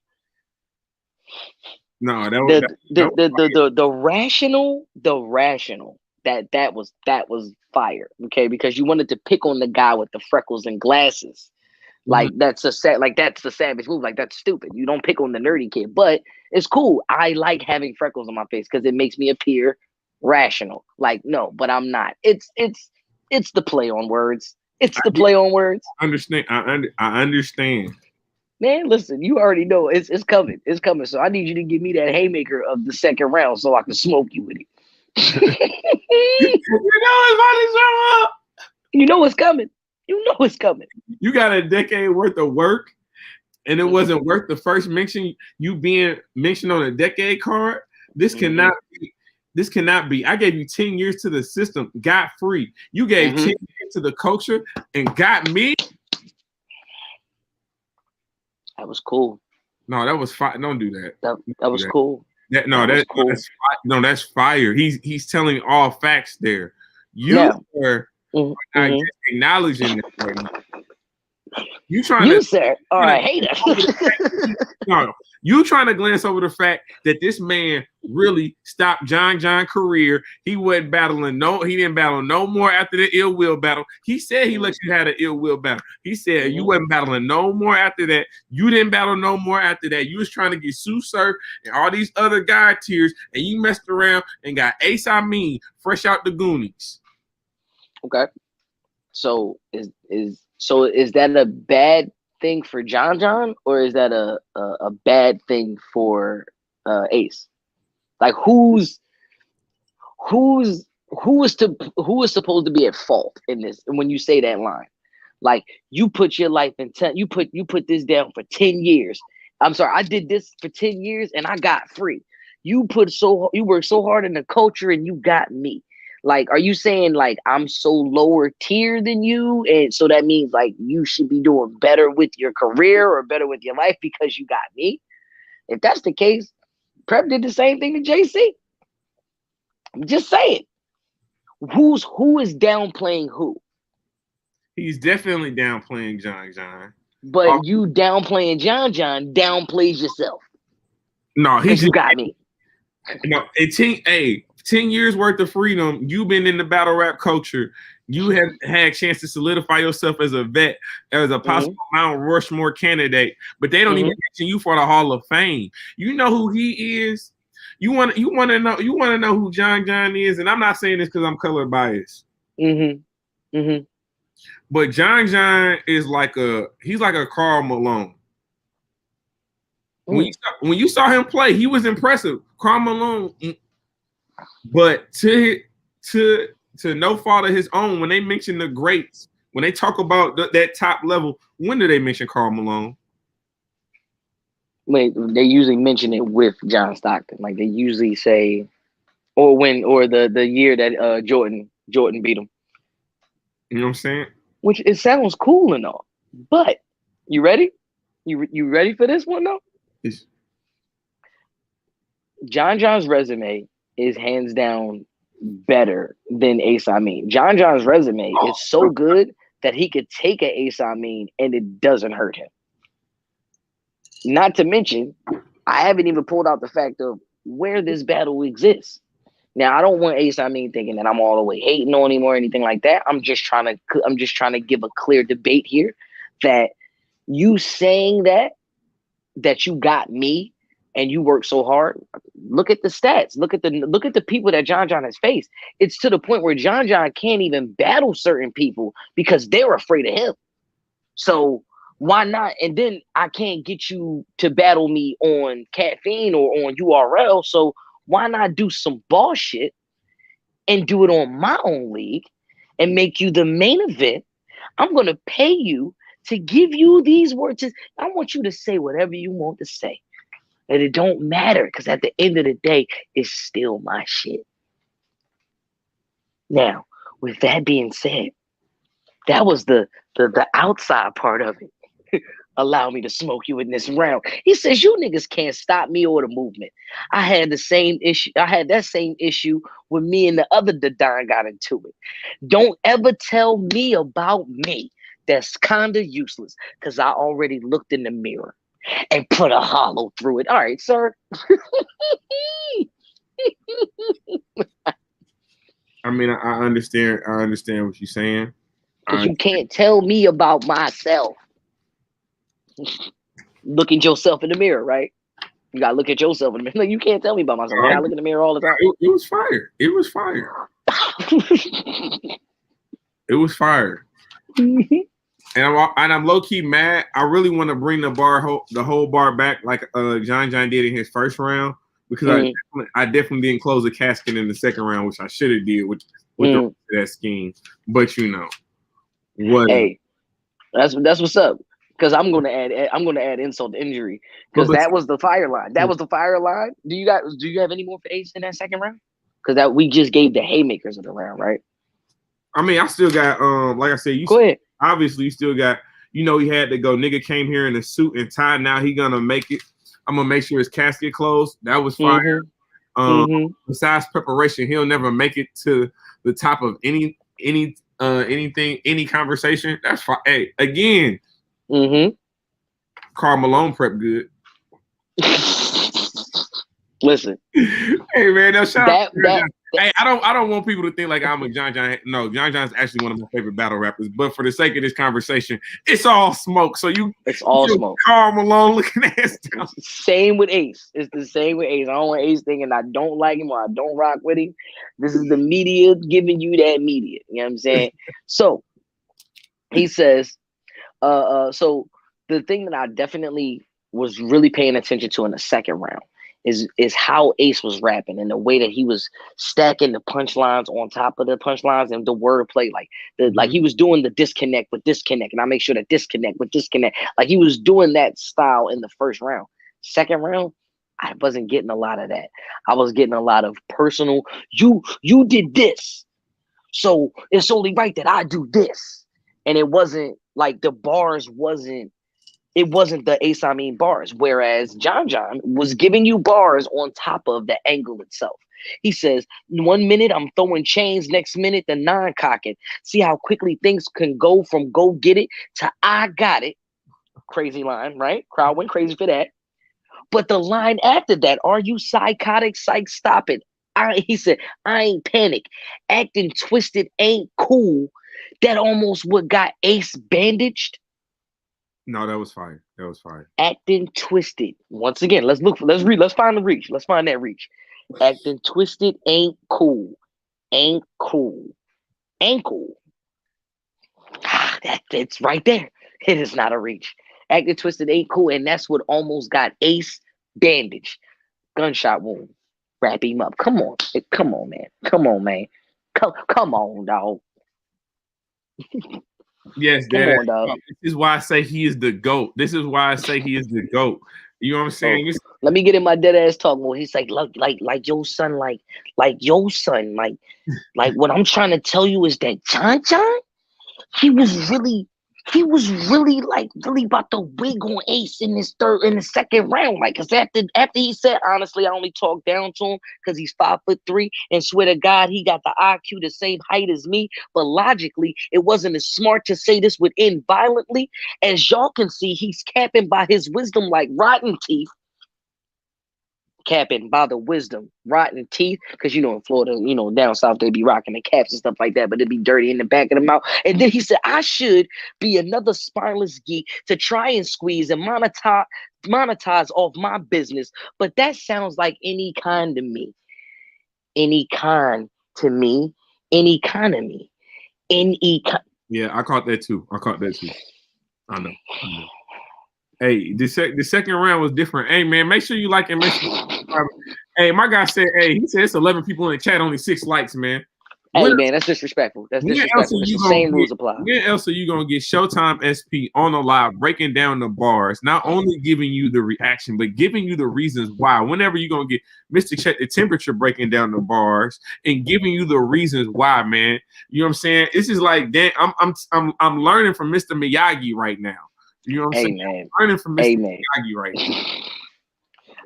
no, the rational that was fire. Okay, because you wanted to pick on the guy with the freckles and glasses. Like that's the savage move. Like that's stupid. You don't pick on the nerdy kid, but it's cool. I like having freckles on my face because it makes me appear rational. Like no, but I'm not. It's the play on words. It's the play on words. Understand? I understand. Man, listen, you already know it's coming. It's coming. So I need you to give me that haymaker of the second round so I can smoke you with it. You know it's coming. You know it's coming. You got a decade worth of work, and it wasn't worth the first mention. You being mentioned on a decade card. This cannot be. This cannot be. I gave you 10 years to the system, got free. You gave 10 years to the culture and got me. That was cool. No, that was fire. Don't do that. That was cool. That's fire. He's telling all facts there. You were acknowledging that right now. Sir, all right, hater. No, you trying to glance over the fact that this man really stopped John career. He wasn't battling he didn't battle no more after the ill will battle. He said he let you have an ill will battle. He said you wasn't battling no more after that. You didn't battle no more after that. You was trying to get Sue Surf and all these other guy tiers, and you messed around and got Ace Amin fresh out the Goonies. Okay. So is that a bad thing for John, or is that a bad thing for Ace? Like who is supposed to be at fault in this? And when you say that line, like you put your life in you put this down for 10 years. I'm sorry, I did this for 10 years and I got free. You worked so hard in the culture and you got me. Like, are you saying like I'm so lower tier than you, and so that means like you should be doing better with your career or better with your life because you got me? If that's the case, Prep did the same thing to JC. I'm just saying. Who is downplaying who? He's definitely downplaying John. But you downplaying John downplays yourself. No, he you got me. No, 10 years worth of freedom. You've been in the battle rap culture. You have had a chance to solidify yourself as a vet, as a possible Mount Rushmore candidate, but they don't even mention you for the Hall of Fame. You know who he is. You want to know who John is, and I'm not saying this because I'm color biased. But John is like he's like a Karl Malone. When you saw him play, he was impressive. Karl Malone, but to no fault of his own, when they mention the greats, when they talk about that top level, when do they mention Karl Malone? Wait, they usually mention it with John Stockton. Like they usually say, or the year that Jordan beat him. You know what I'm saying? Which it sounds cool and all, but you ready? You ready for this one though? Yes. John's resume is hands down better than Ace Amin. John's resume is so good that he could take an Ace Amin and it doesn't hurt him. Not to mention, I haven't even pulled out the fact of where this battle exists. Now, I don't want Ace Amin thinking that I'm all the way hating on him or anything like that. I'm just trying to give a clear debate here that you saying that you got me and you work so hard. Look at the stats. Look at the people that John has faced. It's to the point where John can't even battle certain people because they're afraid of him. So why not? And then I can't get you to battle me on Caffeine or on URL. So why not do some ball shit and do it on my own league and make you the main event? I'm going to pay you to give you these words. I want you to say whatever you want to say. And it don't matter because at the end of the day, it's still my shit. Now, with that being said, that was the outside part of it. Allow me to smoke you in this round. He says, you niggas can't stop me or the movement. I had that same issue when me and the other Dadon got into it. Don't ever tell me about me. That's kind of useless because I already looked in the mirror and put a hollow through it. All right, sir. I mean, I understand what you're saying. But you can't tell me about myself. Look at yourself in the mirror, right? You gotta look at yourself in the mirror. No, you can't tell me about myself. I gotta look in the mirror all the time. It was fire. It was fire. It was fire. And I'm low key mad. I really want to bring the whole bar back like John did in his first round because I definitely didn't close the casket in the second round, which I should have did with that scheme. But you know what? Hey, that's what's up. Because I'm gonna add insult to injury because that was the fire line. That was the fire line. Do you have any more for Ace in that second round? Because that we just gave the haymakers of the round, right? I mean, I still got like I said, go ahead. Obviously, you still got, he had to go. Nigga came here in a suit and tie. Now he gonna make it. I'm gonna make sure his casket closed. That was fire. Besides preparation, he'll never make it to the top of any conversation. That's fine. Hey, again. Karl Malone prep good. Listen. Hey man, now shout out. Hey, I don't want people to think like I'm a John. No, John's actually one of my favorite battle rappers. But for the sake of this conversation, it's all smoke. So it's all smoke. Karl Malone looking ass down. Same with Ace. It's the same with Ace. I don't want Ace thinking I don't like him or I don't rock with him. This is the media giving you that media. You know what I'm saying? So he says, so the thing that I definitely was really paying attention to in the second round is how Ace was rapping and the way that he was stacking the punchlines on top of the punchlines and the wordplay, like he was doing the disconnect with disconnect, and I make sure that disconnect with disconnect, like he was doing that style in the first round. Second round, I wasn't getting a lot of that. I was getting a lot of personal. You did this, so it's only right that I do this, and it wasn't like the bars wasn't. It wasn't the Ace Amin bars, whereas John was giving you bars on top of the angle itself. He says, 1 minute I'm throwing chains, next minute the 9 cocking. See how quickly things can go from go get it to I got it. Crazy line, right? Crowd went crazy for that. But the line after that, are you psychotic? Psych, stop it. He said, I ain't panic. Acting twisted ain't cool. That almost what got Ace bandaged. No, that was fine. That was fine. Acting twisted. Once again, let's read. Let's find the reach. Let's find that reach. Acting twisted ain't cool. Ain't cool. Ain't cool. That's right there. It is not a reach. Acting twisted ain't cool, and that's what almost got Ace bandaged. Gunshot wound. Wrap him up. Come on. Come on, man. Come on, man. Come on, dog. Yes, Dad. This is why I say he is the GOAT. This is why I say he is the GOAT. You know what I'm saying? Let me get in my dead ass talk more. He's like your son, like your son, like what I'm trying to tell you is that John, he was really like really about to wig on Ace in the second round. Like, cause after he said, honestly, I only talked down to him because he's 5'3" and swear to God, he got the IQ the same height as me. But logically, it wasn't as smart to say this would end violently. As y'all can see, he's capping by his wisdom like rotten teeth. Capping by the wisdom, rotten teeth, because in Florida, down south they be rocking the caps and stuff like that, but it'd be dirty in the back of the mouth. And then he said, I should be another spineless geek to try and squeeze and monetize off my business, but that sounds like any kind to me. Any kind to me. Any economy. Yeah, I caught that too. I know. Hey, the second round was different. Hey, man, make sure you like it. Make sure you subscribe. Hey, my guy said, he said it's 11 people in the chat, only 6 likes, man. Hey, man, that's disrespectful. That's disrespectful. It's the same rules apply. When else are you going to get Showtime SP on the live, breaking down the bars, not only giving you the reaction, but giving you the reasons why? Whenever you're going to get Mr. Check the Temperature breaking down the bars and giving you the reasons why, man. You know what I'm saying? This is like, damn, I'm learning from Mr. Miyagi right now. You know what I'm saying? Man. I'm learning from Mr. Miyagi right now.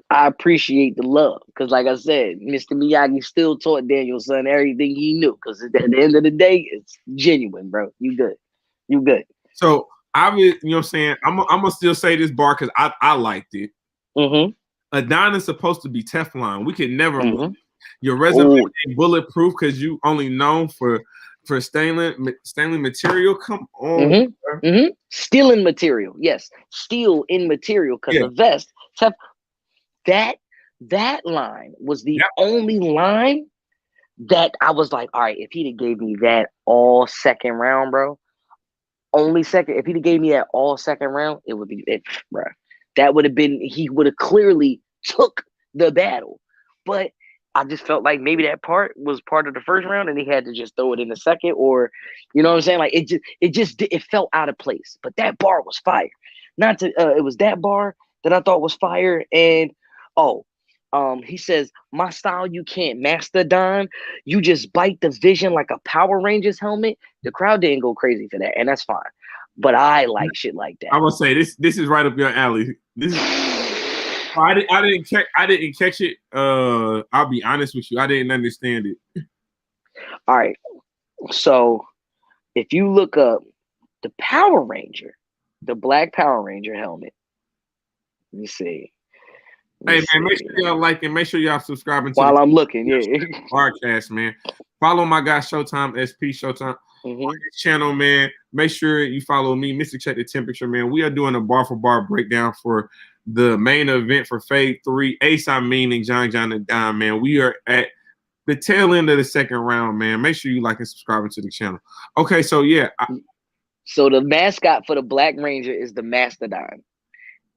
I appreciate the love because, like I said, Mr. Miyagi still taught Daniel-san everything he knew because at the end of the day, it's genuine, bro. You good. So, you know what I'm saying? I'm going to still say this bar because I liked it. Mm-hmm. Adonis supposed to be Teflon. We could never your resume ain't bulletproof because you only known for stainless material. Come on. Stealing material. Yes. Steal in material because the vest. That line was the only line that I was like, all right, if he'd have gave me that all second round, bro. Only second. If he'd have gave me that all second round, it would be it, bro. That would have been, he would have clearly took the battle. But I just felt like maybe that part was part of the first round and he had to just throw it in the second, or you know what I'm saying? Like it felt out of place. But that bar was fire. It was that bar that I thought was fire. And he says, my style you can't master, Don. You just bite the vision like a Power Rangers helmet. The crowd didn't go crazy for that, and that's fine. But I like shit like that. I would say this is right up your alley. This is I didn't catch it. I'll be honest with you. I didn't understand it. All right. So if you look up the Power Ranger, the Black Power Ranger helmet, let me see. Hey man, make sure y'all like and make sure y'all subscribing to while I'm looking, podcast, man. Follow my guy Showtime SP Showtime on his channel, man. Make sure you follow me, Mr. Check the Temperature, man. We are doing a bar for bar breakdown for the main event for Fade 3, Ace Amin and John and Don, man. We are at the tail end of the second round, man. Make sure you like and subscribe to the channel. Okay, so yeah. So the mascot for the Black Ranger is the Mastodon.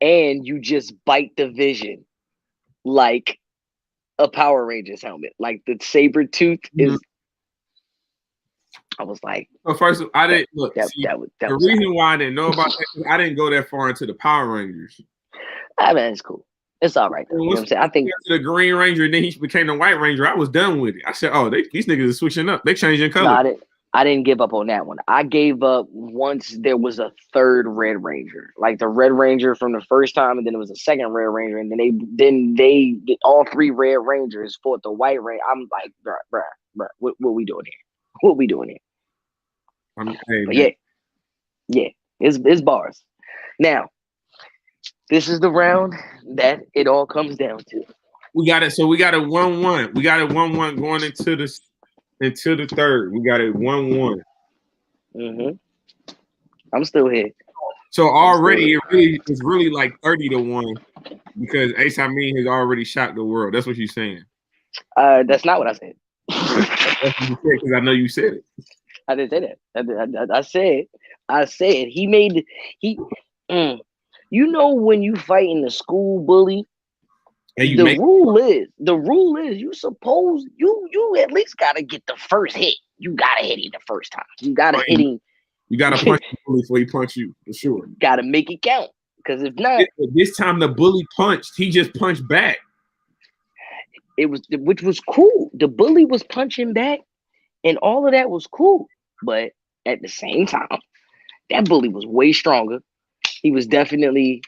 And you just bite the vision like a Power Rangers helmet. Like the saber tooth is. I was like, well, first, I didn't look. The reason why I didn't know about that, I didn't go that far into the Power Rangers. I mean, it's cool. It's all right. You know what I'm saying? I think the Green Ranger, and then he became the White Ranger. I was done with it. I said, "Oh, these niggas are switching up. They changing color." No, I didn't give up on that one. I gave up once there was a third Red Ranger, like the Red Ranger from the first time, and then it was a second Red Ranger, and then they all 3 Red Rangers fought the White Ranger. I'm like, bruh, what we doing here? What we doing here? Hey, yeah, it's bars. Now, This is the round that it all comes down to. We got it. So we got a 1-1. We got a 1-1 going into the third. We got a 1-1. I'm still here. So already it's really like 30-1 because Amin has already shocked the world. That's what you're saying. That's not what I said. That's what you said because I know you said it. I didn't say that. I said he made he. You know when you fighting the school bully, the rule is you suppose you at least gotta get the first hit. You gotta hit him the first time. You gotta hit him. You gotta punch the bully before he punch you for sure. Gotta make it count because if not, this time the bully punched. He just punched back. Which was cool. The bully was punching back, and all of that was cool. But at the same time, that bully was way stronger. He was definitely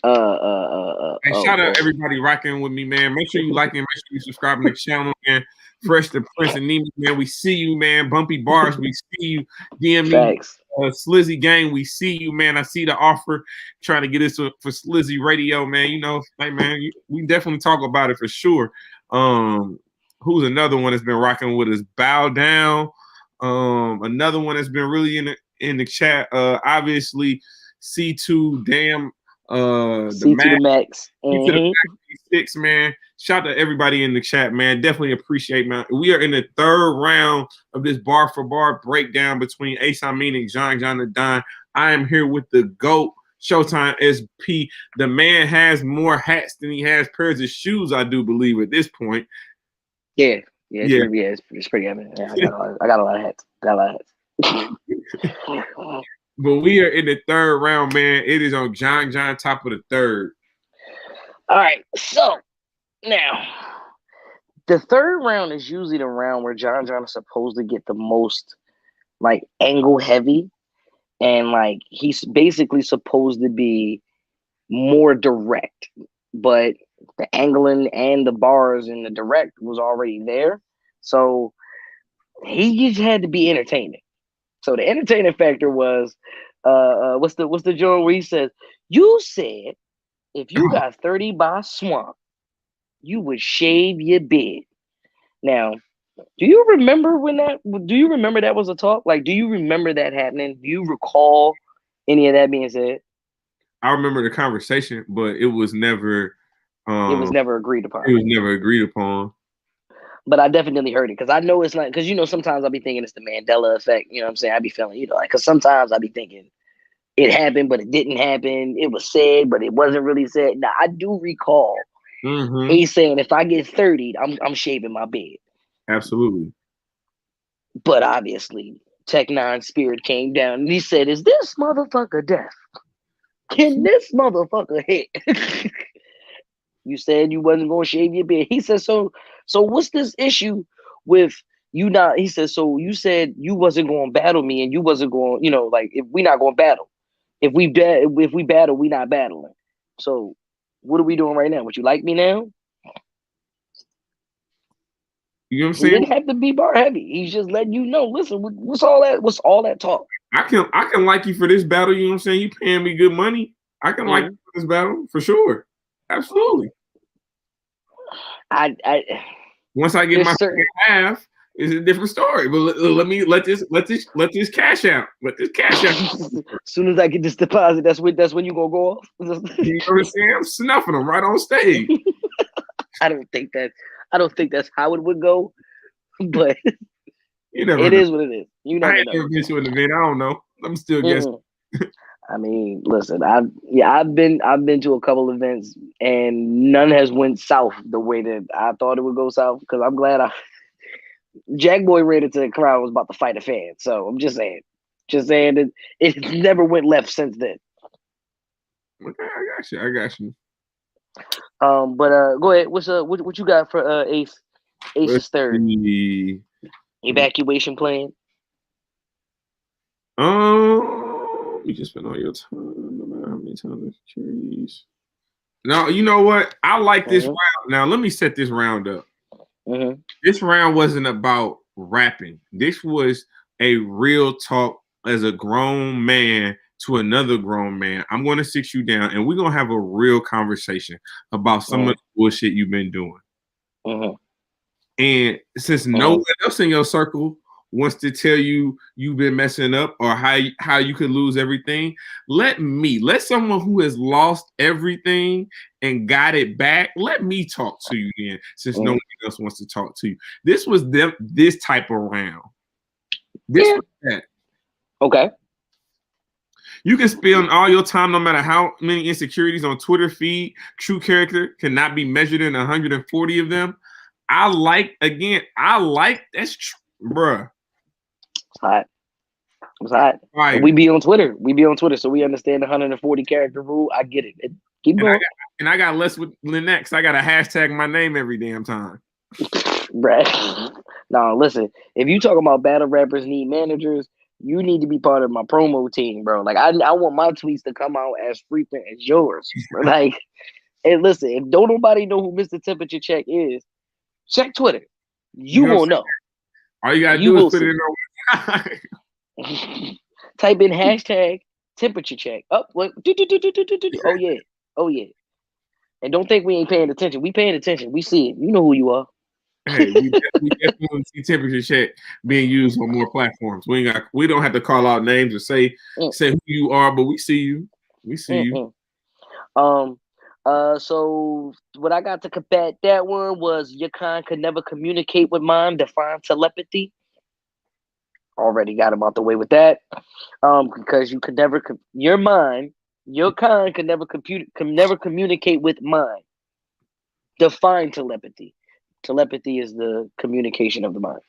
and shout out everybody rocking with me, man. Make sure you like and make sure you subscribe to the channel, man. Fresh to Prince and Nemi, man. We see you, man. Bumpy Bars, we see you. DME, Slizzy Gang, we see you, man. I see the offer trying to get us for Slizzy Radio, man. You know, hey, man, we definitely talk about it for sure. Who's another one that's been rocking with us? Bow Down. Another one that's been really in the chat. Obviously, C2 Damn. C2 the Max. To the Max 6, man. Shout out to everybody in the chat, man. Definitely appreciate, man. We are in the third round of this bar for bar breakdown between Amin and John the Don. I am here with the GOAT, Shotime SP. The man has more hats than he has pairs of shoes, I do believe, at this point. It's pretty evident. Yeah, I got a lot of hats. But we are in the third round, man. It is on John top of the third. All right, so now the third round is usually the round where John is supposed to get the most like angle heavy, and like he's basically supposed to be more direct, but the angling and the bars and the direct was already there, so he just had to be entertaining. So the entertaining factor was, what's the joke where he says, "You said if you got 30 by swamp, you would shave your beard." Now, do you remember that was a talk? Like, do you remember that happening? Do you recall any of that being said? I remember the conversation, but it was never. It was never agreed upon. It was never agreed upon. But I definitely heard it because I know it's not, because sometimes I'll be thinking it's the Mandela effect. You know what I'm saying? I be feeling, like, because sometimes I be thinking it happened, but it didn't happen. It was said, but it wasn't really said. Now, I do recall he's saying if I get 30, I'm shaving my beard. Absolutely. But obviously, Tech Nine Spirit came down and he said, "Is this motherfucker deaf? Can this motherfucker hit?" You said you wasn't going to shave your beard. He said, so what's this issue with you not? He said, so you said you wasn't going to battle me and you wasn't going, like, if we not going to battle. If we battle, we not battling. So what are we doing right now? Would you like me now? You know what I'm saying? He didn't have to be bar heavy. He's just letting you know, listen, what's all that talk? I can like you for this battle, you know what I'm saying? You paying me good money. I can like you for this battle for sure. Absolutely. Once I get my second half, it's a different story. But let this cash out. Let this cash out. As soon as I get this deposit, that's when you gonna go off. You know what I'm saying? I'm snuffing them right on stage. I don't think that's how it would go, but you never it know. is what it is. You never know. I ain't never been to an event. I don't know. I'm still guessing. I mean, listen, I've been to a couple events and none has went south the way that I thought it would go south, because I'm glad Jack Boy ran into the crowd, was about to fight a fan. So I'm just saying that it never went left since then. Okay, I got you. But go ahead. What you got for Ace? Ace's third. Evacuation plan. You just spend all your time, no matter how many times it's curious. Now, you know what? I like this round. Now, let me set this round up. This round wasn't about rapping. This was a real talk as a grown man to another grown man, I'm going to sit you down and we're going to have a real conversation about some of the bullshit you've been doing. And since no one else in your circle wants to tell you you've been messing up or how you could lose everything, let someone who has lost everything and got it back, let me talk to you then, since no one else wants to talk to you. This was this type of round. This was that. Okay. You can spend all your time, no matter how many insecurities on Twitter feed. True character cannot be measured in 140 of them. I like that's bruh. It's hot. It's hot. Right. We be on Twitter. So we understand the 140 character rule. I get it. Keep going. I got less with Linux. I got to hashtag my name every damn time. Right. No, listen. If you talking about battle rappers need managers, you need to be part of my promo team, bro. Like I want my tweets to come out as frequent as yours. Like, and listen, if don't nobody know who Mr. Temperature Check is, check Twitter. You won't know. All you gotta do is put it in Type in hashtag temperature check. Oh, what? Oh yeah. And don't think we ain't paying attention. We paying attention. We see it. You know who you are. Hey, we definitely see temperature check being used on more platforms. We don't have to call out names or say who you are, but we see you. We see you. So what I got to combat that one was your kind could never communicate with mine, define telepathy. Already got him out the way with that. Because you could never your kind could never communicate with mine. Define telepathy. Telepathy is the communication of the mind.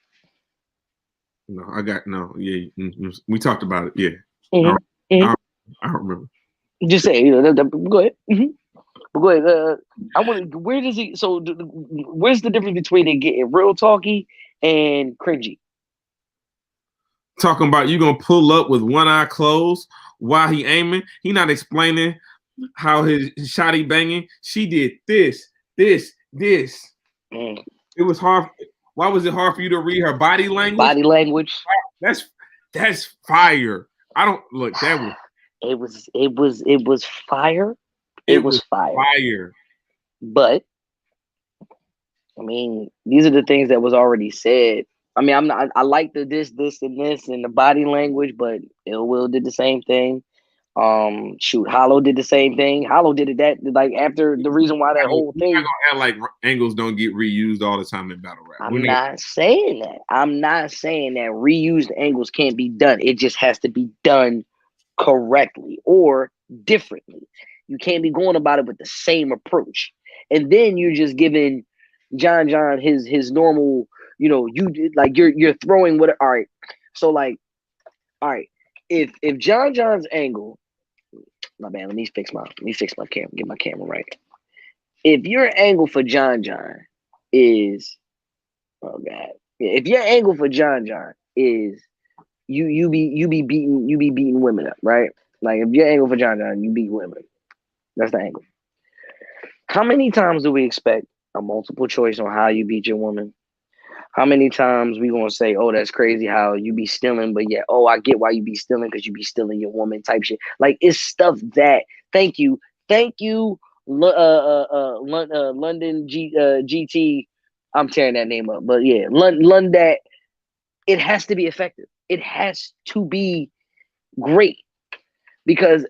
Yeah. We talked about it. Yeah. I don't remember. Just say, go ahead. But go ahead. Where's the difference between it getting real talky and cringy? Talking about you gonna pull up with one eye closed while he aiming. He not explaining how his shot he banging. She did this. It was hard. Why was it hard for you to read her body language? Body language. That's fire. I don't look. That was. It was fire. It was fire. But I mean, these are the things that was already said. I mean, I like the this, and the body language, but Ill Will did the same thing. Hollow did the same thing. Hollow did that like after the reason why that whole thing. Not gonna act like angles don't get reused all the time in battle rap. I'm not saying that. I'm not saying that reused angles can't be done. It just has to be done correctly or differently. You can't be going about it with the same approach. And then you're just giving John his normal, you're throwing what. All right. So like, all right, if John's angle, my bad, let me fix my camera, get my camera right. If your angle for John is, oh God, if your angle for John is you be beating women up, right? Like if your angle for John, you beat women. That's the angle. How many times do we expect a multiple choice on how you beat your woman? How many times we gonna say, "Oh, that's crazy how you be stealing," but yeah, oh, I get why you be stealing because you be stealing your woman type shit. Like it's stuff that. Thank you, London GT. I'm tearing that name up, but yeah, London. That it has to be effective. It has to be great because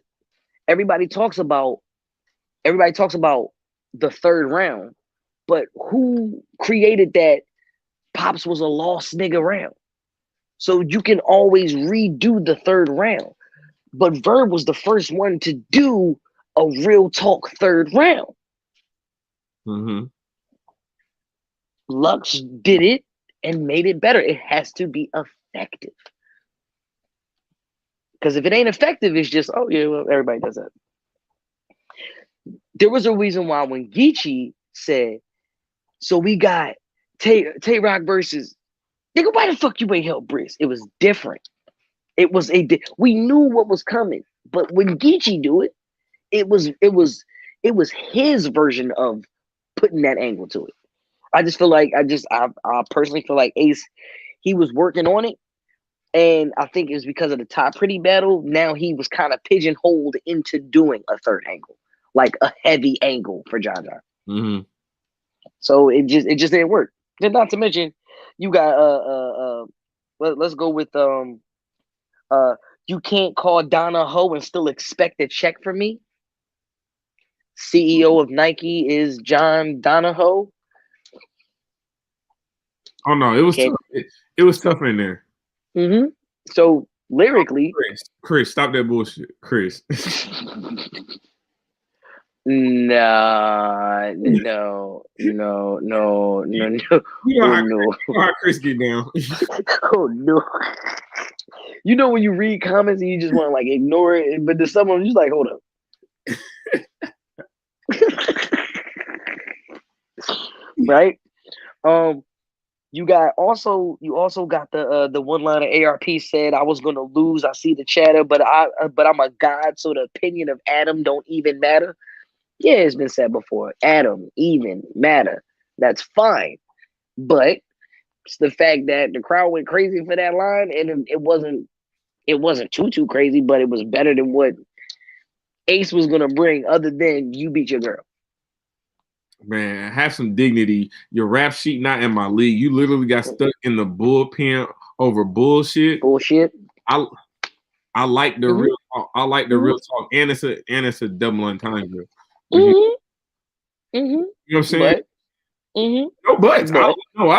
everybody talks about the third round, but who created that? Pops was a lost nigga round. So you can always redo the third round. But Verb was the first one to do a real talk third round. Lux did it and made it better. It has to be effective. Because if it ain't effective, it's just, oh yeah, well, everybody does that. There was a reason why when Geechee said, so we got Tay-Rock versus nigga, why the fuck you ain't help Briz? It was different. We knew what was coming, but when Geechee do it, it was his version of putting that angle to it. I just feel like I personally feel like Ace, he was working on it, And I think it was because of the top pretty battle. Now he was kind of pigeonholed into doing a third angle, like a heavy angle for John John. Mm-hmm. So it just didn't work. And not to mention, you got let's go with you can't call Donna Ho and still expect a check from me. CEO of Nike is John Donahoe. Oh no, it was tough. It was tough in there. Mm-hmm. So lyrically, Chris, stop that bullshit, Chris. No. You know how Chris get down. Oh no. You know when you read comments and you just want to like ignore it, but there's someone just like, hold up. Right? You also got the one line of ARP said, I was gonna lose. I see the chatter, but I'm a god, so the opinion of Adam don't even matter. Yeah, it's been said before. Adam even matter. That's fine. But it's the fact that the crowd went crazy for that line, and it wasn't too crazy, but it was better than what Ace was gonna bring, other than you beat your girl. Man, have some dignity. Your rap sheet not in my league. You literally got stuck in the bullpen over bullshit. I like the real talk. I like the real talk, and it's a double entendre. You know what I'm saying? No buts. I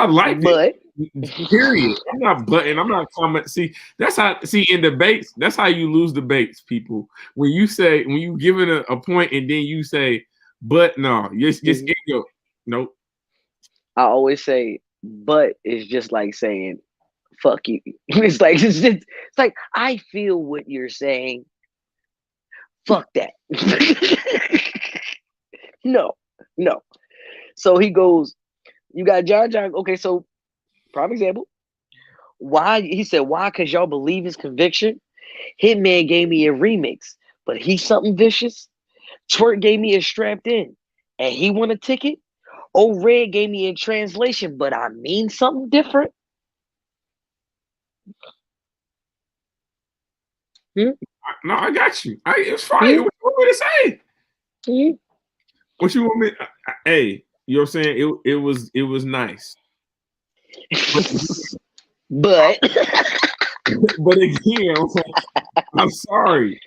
like it. Period. I'm not butting. I'm not commenting. See, that's how. See, in debates, that's how you lose debates, people. When you give it a point and then you say, "But no, just go." Nope. I always say, "But" is just like saying, "Fuck you." It's like I feel what you're saying. Fuck that. No. So he goes, you got John. Okay, so prime example. Why? He said, why? Because y'all believe his conviction. Hitman gave me a remix, but he's something vicious. Twerk gave me a strapped in, and he won a ticket. Old Red gave me a translation, but I mean something different. No, I got you. It's fine. What you want me to say? What you want me? Hey, you know what I'm saying? It was nice. But again, I'm sorry.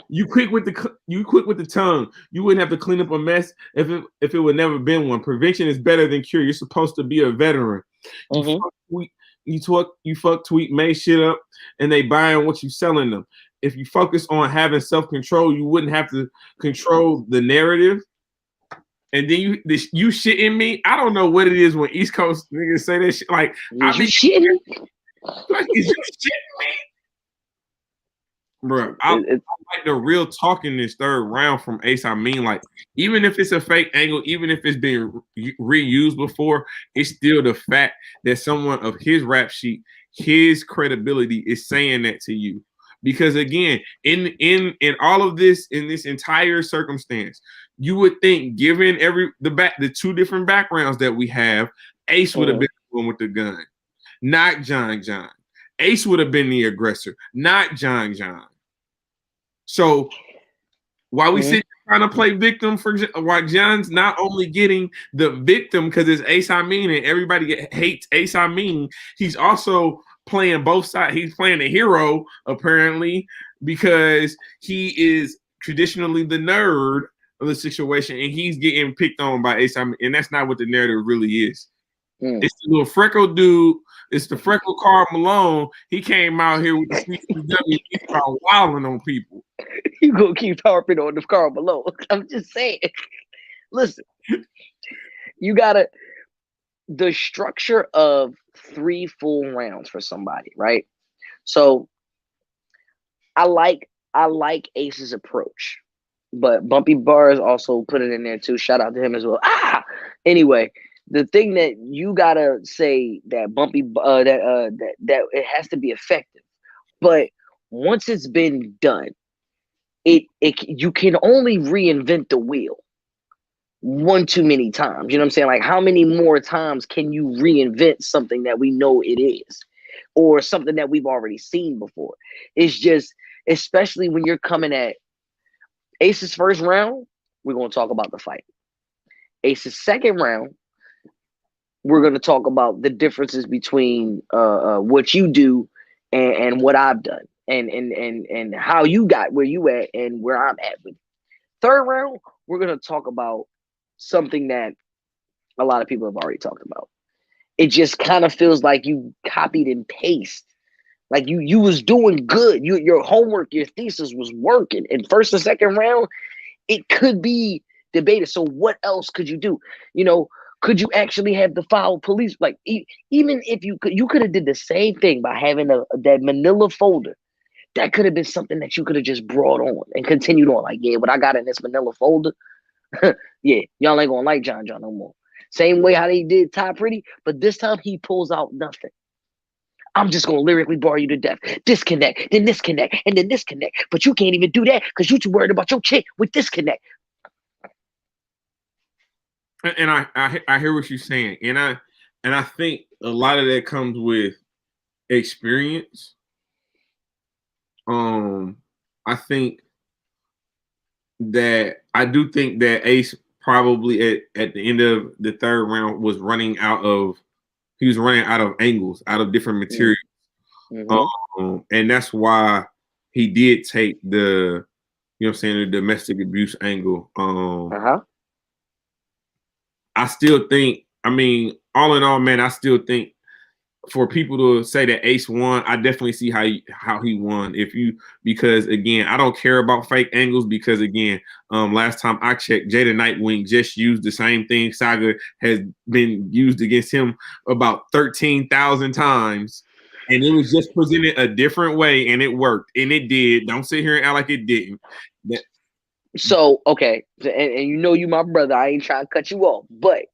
You quick with the tongue. You wouldn't have to clean up a mess if it would never been one. Prevention is better than cure. You're supposed to be a veteran. You fuck tweet, make shit up, and they buying what you selling them. If you focus on having self-control, you wouldn't have to control the narrative. And then you shitting me. I don't know what it is when East Coast niggas say that shit. Like, I be shitting. Like, is you shitting me? Bro, I like the real talk in this third round from Ace. I mean, like, even if it's a fake angle, even if it's been reused before, it's still the fact that someone of his rap sheet, his credibility is saying that to you. Because again, in all of this, in this entire circumstance, you would think, given the two different backgrounds that we have, Ace would have been the one with the gun, not John. Ace would have been the aggressor, not John. So while we sit trying to play victim while John's not only getting the victim because it's Ace Amin and everybody hates Ace Amin, he's also playing both sides. He's playing the hero apparently because he is traditionally the nerd of the situation and he's getting picked on by Ace Amin, and that's not what the narrative really is. It's the little freckled dude. It's the freckled Karl Malone. He came out here with the CCW. He started wilding on people. You gonna keep harping on the Karl Malone? I'm just saying. Listen, you gotta the structure of 3 full rounds for somebody, right? So I like Ace's approach, but Bumpy Bars also put it in there too. Shout out to him as well. Anyway. The thing that you gotta say that Bumpy that it has to be effective, but once it's been done, it you can only reinvent the wheel one too many times. You know what I'm saying? Like, how many more times can you reinvent something that we know it is? or something that we've already seen before. It's just, especially when you're coming at Ace's first round, we're going to talk about the fight. Ace's second round, we're going to talk about the differences between what you do and what I've done, and how you got where you at and where I'm at with. Third round, we're going to talk about something that a lot of people have already talked about. It just kind of feels like you copied and paste. Like you was doing good. Your homework, your thesis was working. In first and second round, it could be debated. So what else could you do? You know, could you actually have the foul police? Like even if you could have did the same thing by having that manila folder. That could have been something that you could have just brought on and continued on. Like, yeah, what I got in this manila folder, yeah, y'all ain't gonna like John no more. Same way how they did Ty Pretty, but this time he pulls out nothing. I'm just gonna lyrically bore you to death. Disconnect, then disconnect, and then disconnect. But you can't even do that because you too worried about your chick with disconnect. And I hear what you're saying, and I think a lot of that comes with experience. I think that I do think that Ace probably at the end of the third round was running out of angles, out of different materials. Mm-hmm. And that's why he did take the, you know what I'm saying, the domestic abuse angle. I still think, I mean, all in all, man, I still think for people to say that Ace won, I definitely see how he won. Because again, I don't care about fake angles because again, last time I checked, Jada Nightwing just used the same thing. Saga has been used against him about 13,000 times, and it was just presented a different way, and it worked, and it did. Don't sit here and act like it didn't. So okay, and you know you my brother. I ain't trying to cut you off, but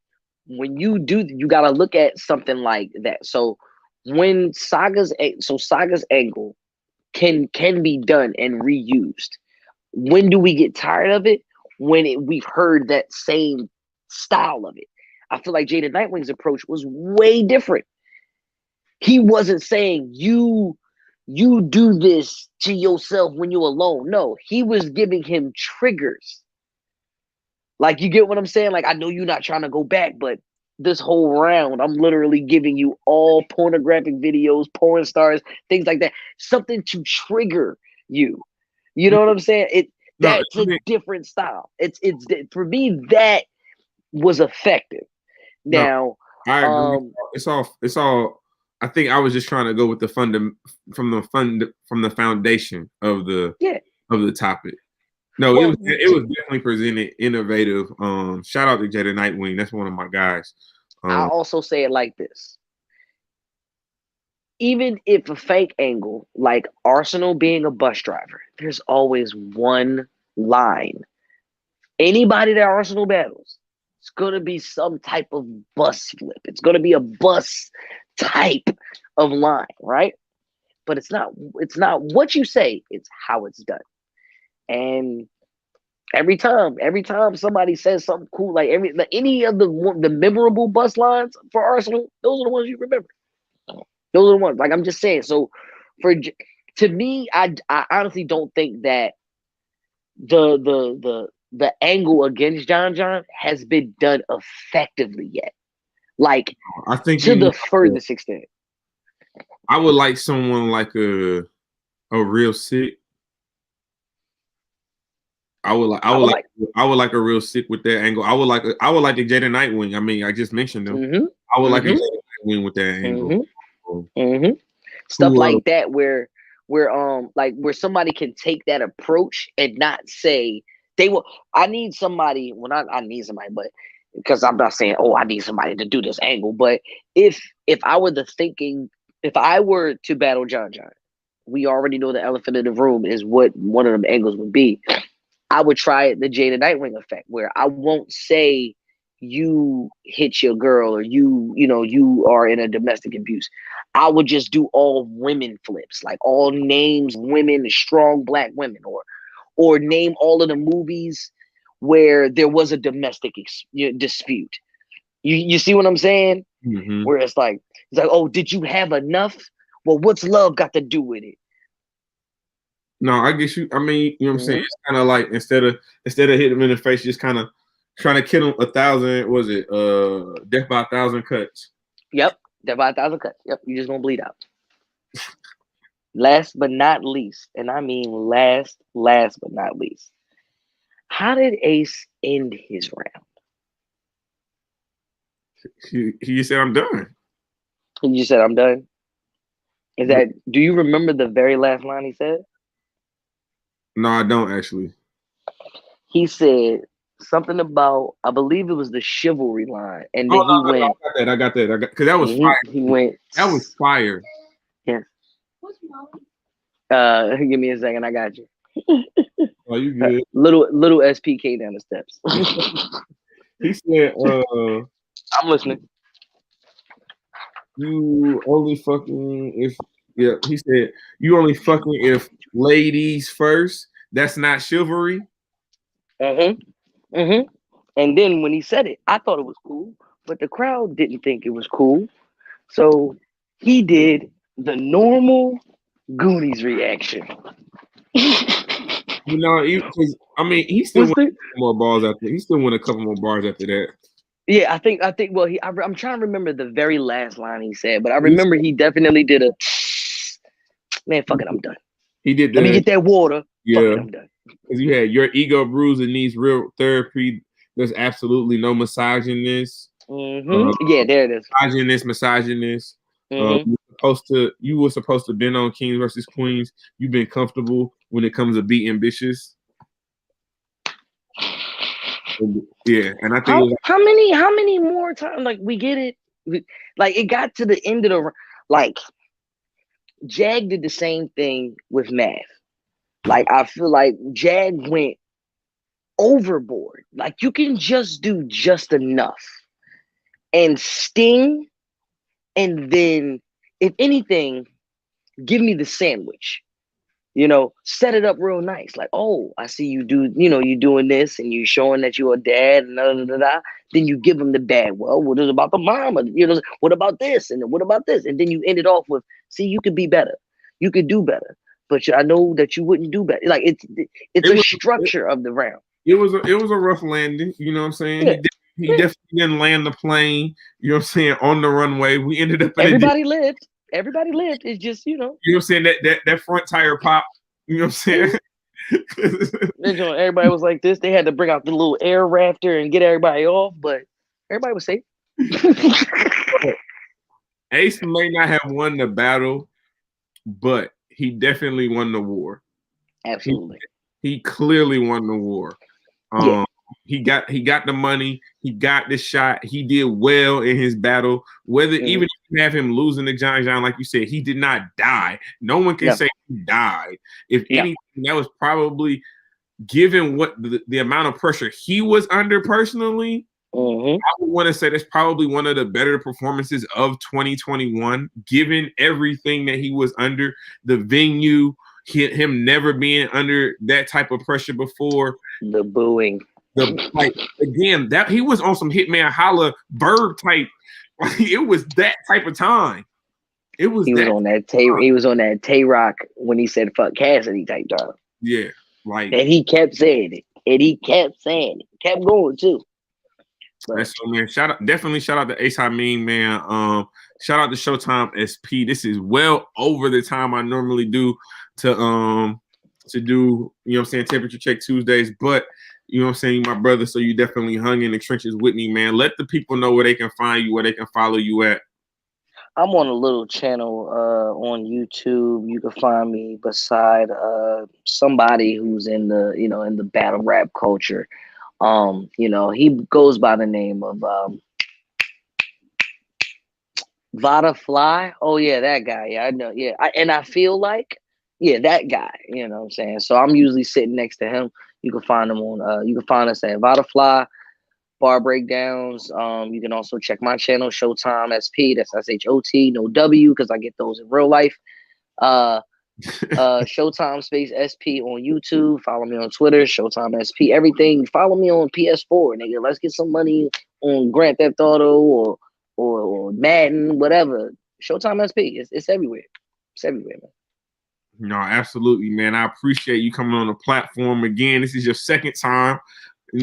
when you do, you got to look at something like that. So when Saga's angle can be done and reused. When do we get tired of it? When we've heard that same style of it. I feel like Jada Nightwing's approach was way different. He wasn't saying you do this to yourself when you're alone. No, he was giving him triggers. Like, you get what I'm saying? Like, I know you're not trying to go back, but this whole round, I'm literally giving you all pornographic videos, porn stars, things like that. Something to trigger you. You know what I'm saying? That's a different style. It's for me, that was effective. Now, I agree. It's all. I think I was just trying to go with the from the foundation of the topic. No, it was definitely presented innovative. Shout out to Jada Nightwing. That's one of my guys. I also say it like this. Even if a fake angle, like Arsenal being a bus driver, there's always one line. Anybody that Arsenal battles, it's going to be some type of bus flip. It's going to be a bus type of line, right? But it's not what you say, it's how it's done. And every time somebody says something cool, like any of the memorable bus lines for Arsenal, those are the ones you remember. Those are the ones. Like, I'm just saying. So, to me, I honestly don't think that the angle against John has been done effectively yet. Like, I think to the furthest extent. I would like someone like a real sick. I would like a real sick with that angle. I would like a Jada Nightwing. I mean, I just mentioned them. Mm-hmm. I would like a Jada Nightwing with that angle. Mm-hmm. Stuff like that where somebody can take that approach and not say they will. I need somebody. Well, I need somebody, but because I'm not saying, oh, I need somebody to do this angle. But if I were if I were to battle John, we already know the elephant in the room is what one of them angles would be. I would try the Jada Nightwing effect, where I won't say you hit your girl or you are in a domestic abuse. I would just do all women flips, like all names, women, strong black women, or name all of the movies where there was a domestic dispute. You see what I'm saying? Mm-hmm. Where it's like, oh, did you have enough? well, what's love got to do with it? No, I guess you. I mean, you know what I'm saying. It's kind of like instead of hitting him in the face, just kind of trying to kill him 1,000. Was it death by 1,000 cuts? Yep, death by 1,000 cuts. Yep, you just gonna bleed out. Last but not least, and I mean last but not least, how did Ace end his round? He said, "I'm done." He just said, "I'm done." Is that? Do you remember the very last line he said? No, I don't actually. He said something about, I believe it was the chivalry line, and then he went. I got that. Because that was fire. He went. That was fire. Yes. Give me a second. I got you. Oh, you good? Little SP came down the steps. He said, I'm listening. You only fucking if he said you only fucking if ladies first. That's not chivalry. And then when he said it, I thought it was cool, but the crowd didn't think it was cool. So he did the normal Goonies reaction. You know, I mean, he still won more bars after. He still won a couple more bars after that. Yeah, I think. Well, I'm trying to remember the very last line he said, but I remember he definitely did a. Man, fuck it, I'm done. He did. Let me get that water. Yeah, fuck it, I'm done. Because you had your ego bruised and needs real therapy. There's absolutely no misogynist. Yeah, there it is. Misogynist. You were supposed to been on Kings versus Queens. You've been comfortable when it comes to beating bitches. Yeah, and I think how many more times? Like we get it. Like it got to the end of the like. Jag did the same thing with Math. Like I feel like Jag went overboard. Like you can just do just enough, and Sting, and then if anything, give me the sandwich. Set it up real nice. Like, oh, I see you do, you doing this and you showing that you're a dad and then you give them the bad. Well, what is about the mama? What about this? And then what about this? And then you end it off with, see, you could be better. You could do better. But I know that you wouldn't do better. Like it's a structure of the round. It was a rough landing. You know what I'm saying? Yeah. He definitely didn't land the plane. You know what I'm saying? On the runway, we ended up. Everybody lived. It's just You know what I'm saying? That front tire pop. You know what I'm saying? Everybody was like this. They had to bring out the little air rafter and get everybody off, but everybody was safe. Ace may not have won the battle, but he definitely won the war. Absolutely. He clearly won the war. Yeah. He got the money. He got the shot. He did well in his battle. Whether even if you have him losing to John, like you said, he did not die. No one can say he died. If anything, that was probably given what the amount of pressure he was under personally. I would want to say that's probably one of the better performances of 2021, given everything that he was under, the venue, him never being under that type of pressure before. The booing. Again, that he was on some Hitman Holla Bird type. It was that type of time. He was on that Tay-Rock when he said "fuck Cassidy" type time. Yeah, and he kept saying it. Kept going too. That's so, man. Definitely shout out to Ace Amin, man. Shout out to Shotime SP. This is well over the time I normally do to do, you know what I'm saying, temperature check Tuesdays, but you know what I'm saying, my brother, so you definitely hung in the trenches with me, man. Let the people know where they can find you, where they can follow you at. I'm on a little channel on YouTube. You can find me beside somebody who's in the battle rap culture. He goes by the name of Vada Fly. Oh yeah, that guy. Yeah, I know. Yeah, I feel like that guy. You know what I'm saying? So I'm usually sitting next to him. You can find him on. You can find us at Vada Fly Bar Breakdowns. You can also check my channel, Shotime SP. That's SHOT, no W, because I get those in real life. Showtime space SP on YouTube. Follow me on Twitter, Showtime SP. Everything. Follow me on PS4, nigga. Let's get some money on Grand Theft Auto or Madden, whatever. Showtime SP. It's everywhere. It's everywhere, man. No, absolutely, man. I appreciate you coming on the platform again. This is your second time.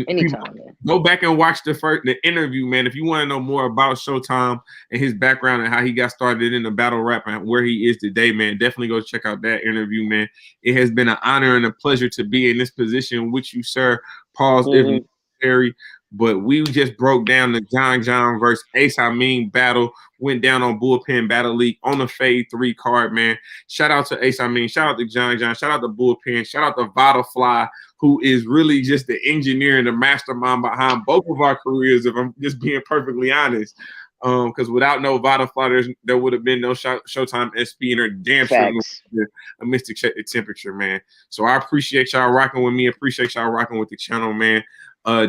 Anytime, man. Go back and watch the interview, man. If you want to know more about Shotime and his background and how he got started in the battle rap and where he is today, man, definitely go check out that interview, man. It has been an honor and a pleasure to be in this position with you, sir. Pause if necessary. But we just broke down the John versus Ace Amin battle. Went down on Bullpen Battle League on the Fade 3 card, man. Shout out to Ace Amin. Shout out to John. Shout out to Bullpen. Shout out to Vitafly, who is really just the engineer and the mastermind behind both of our careers, if I'm just being perfectly honest. Because without no Vitafly, there would have been no Shotime SP, and her damn sure a Mystic Check the Temperature, man. So I appreciate y'all rocking with me. Appreciate y'all rocking with the channel, man.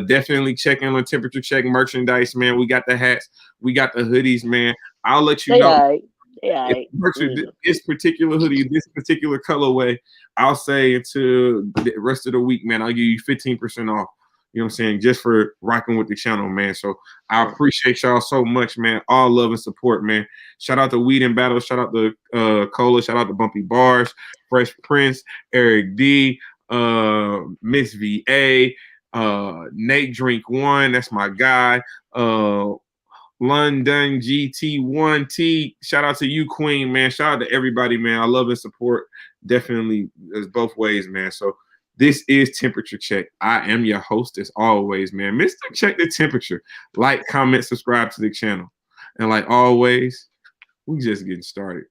Definitely check in on Temperature Check merchandise, man. We got the hats, we got the hoodies, man. I'll let you know. This particular hoodie, this particular colorway, I'll say until the rest of the week, man, I'll give you 15% off. You know what I'm saying? Just for rocking with the channel, man. So I appreciate y'all so much, man. All love and support, man. Shout out to Weed and Battle. Shout out to Cola. Shout out to Bumpy Bars, Fresh Prince, Eric D, Miss VA, Nate Drink One. That's my guy. London GT1T. Shout out to you, Queen, man. Shout out to everybody, man. I love and support. Definitely, there's both ways, man. So this is Temperature Check. I am your host as always, man. Mr. Check the Temperature. Like, comment, subscribe to the channel. And like always, we just getting started.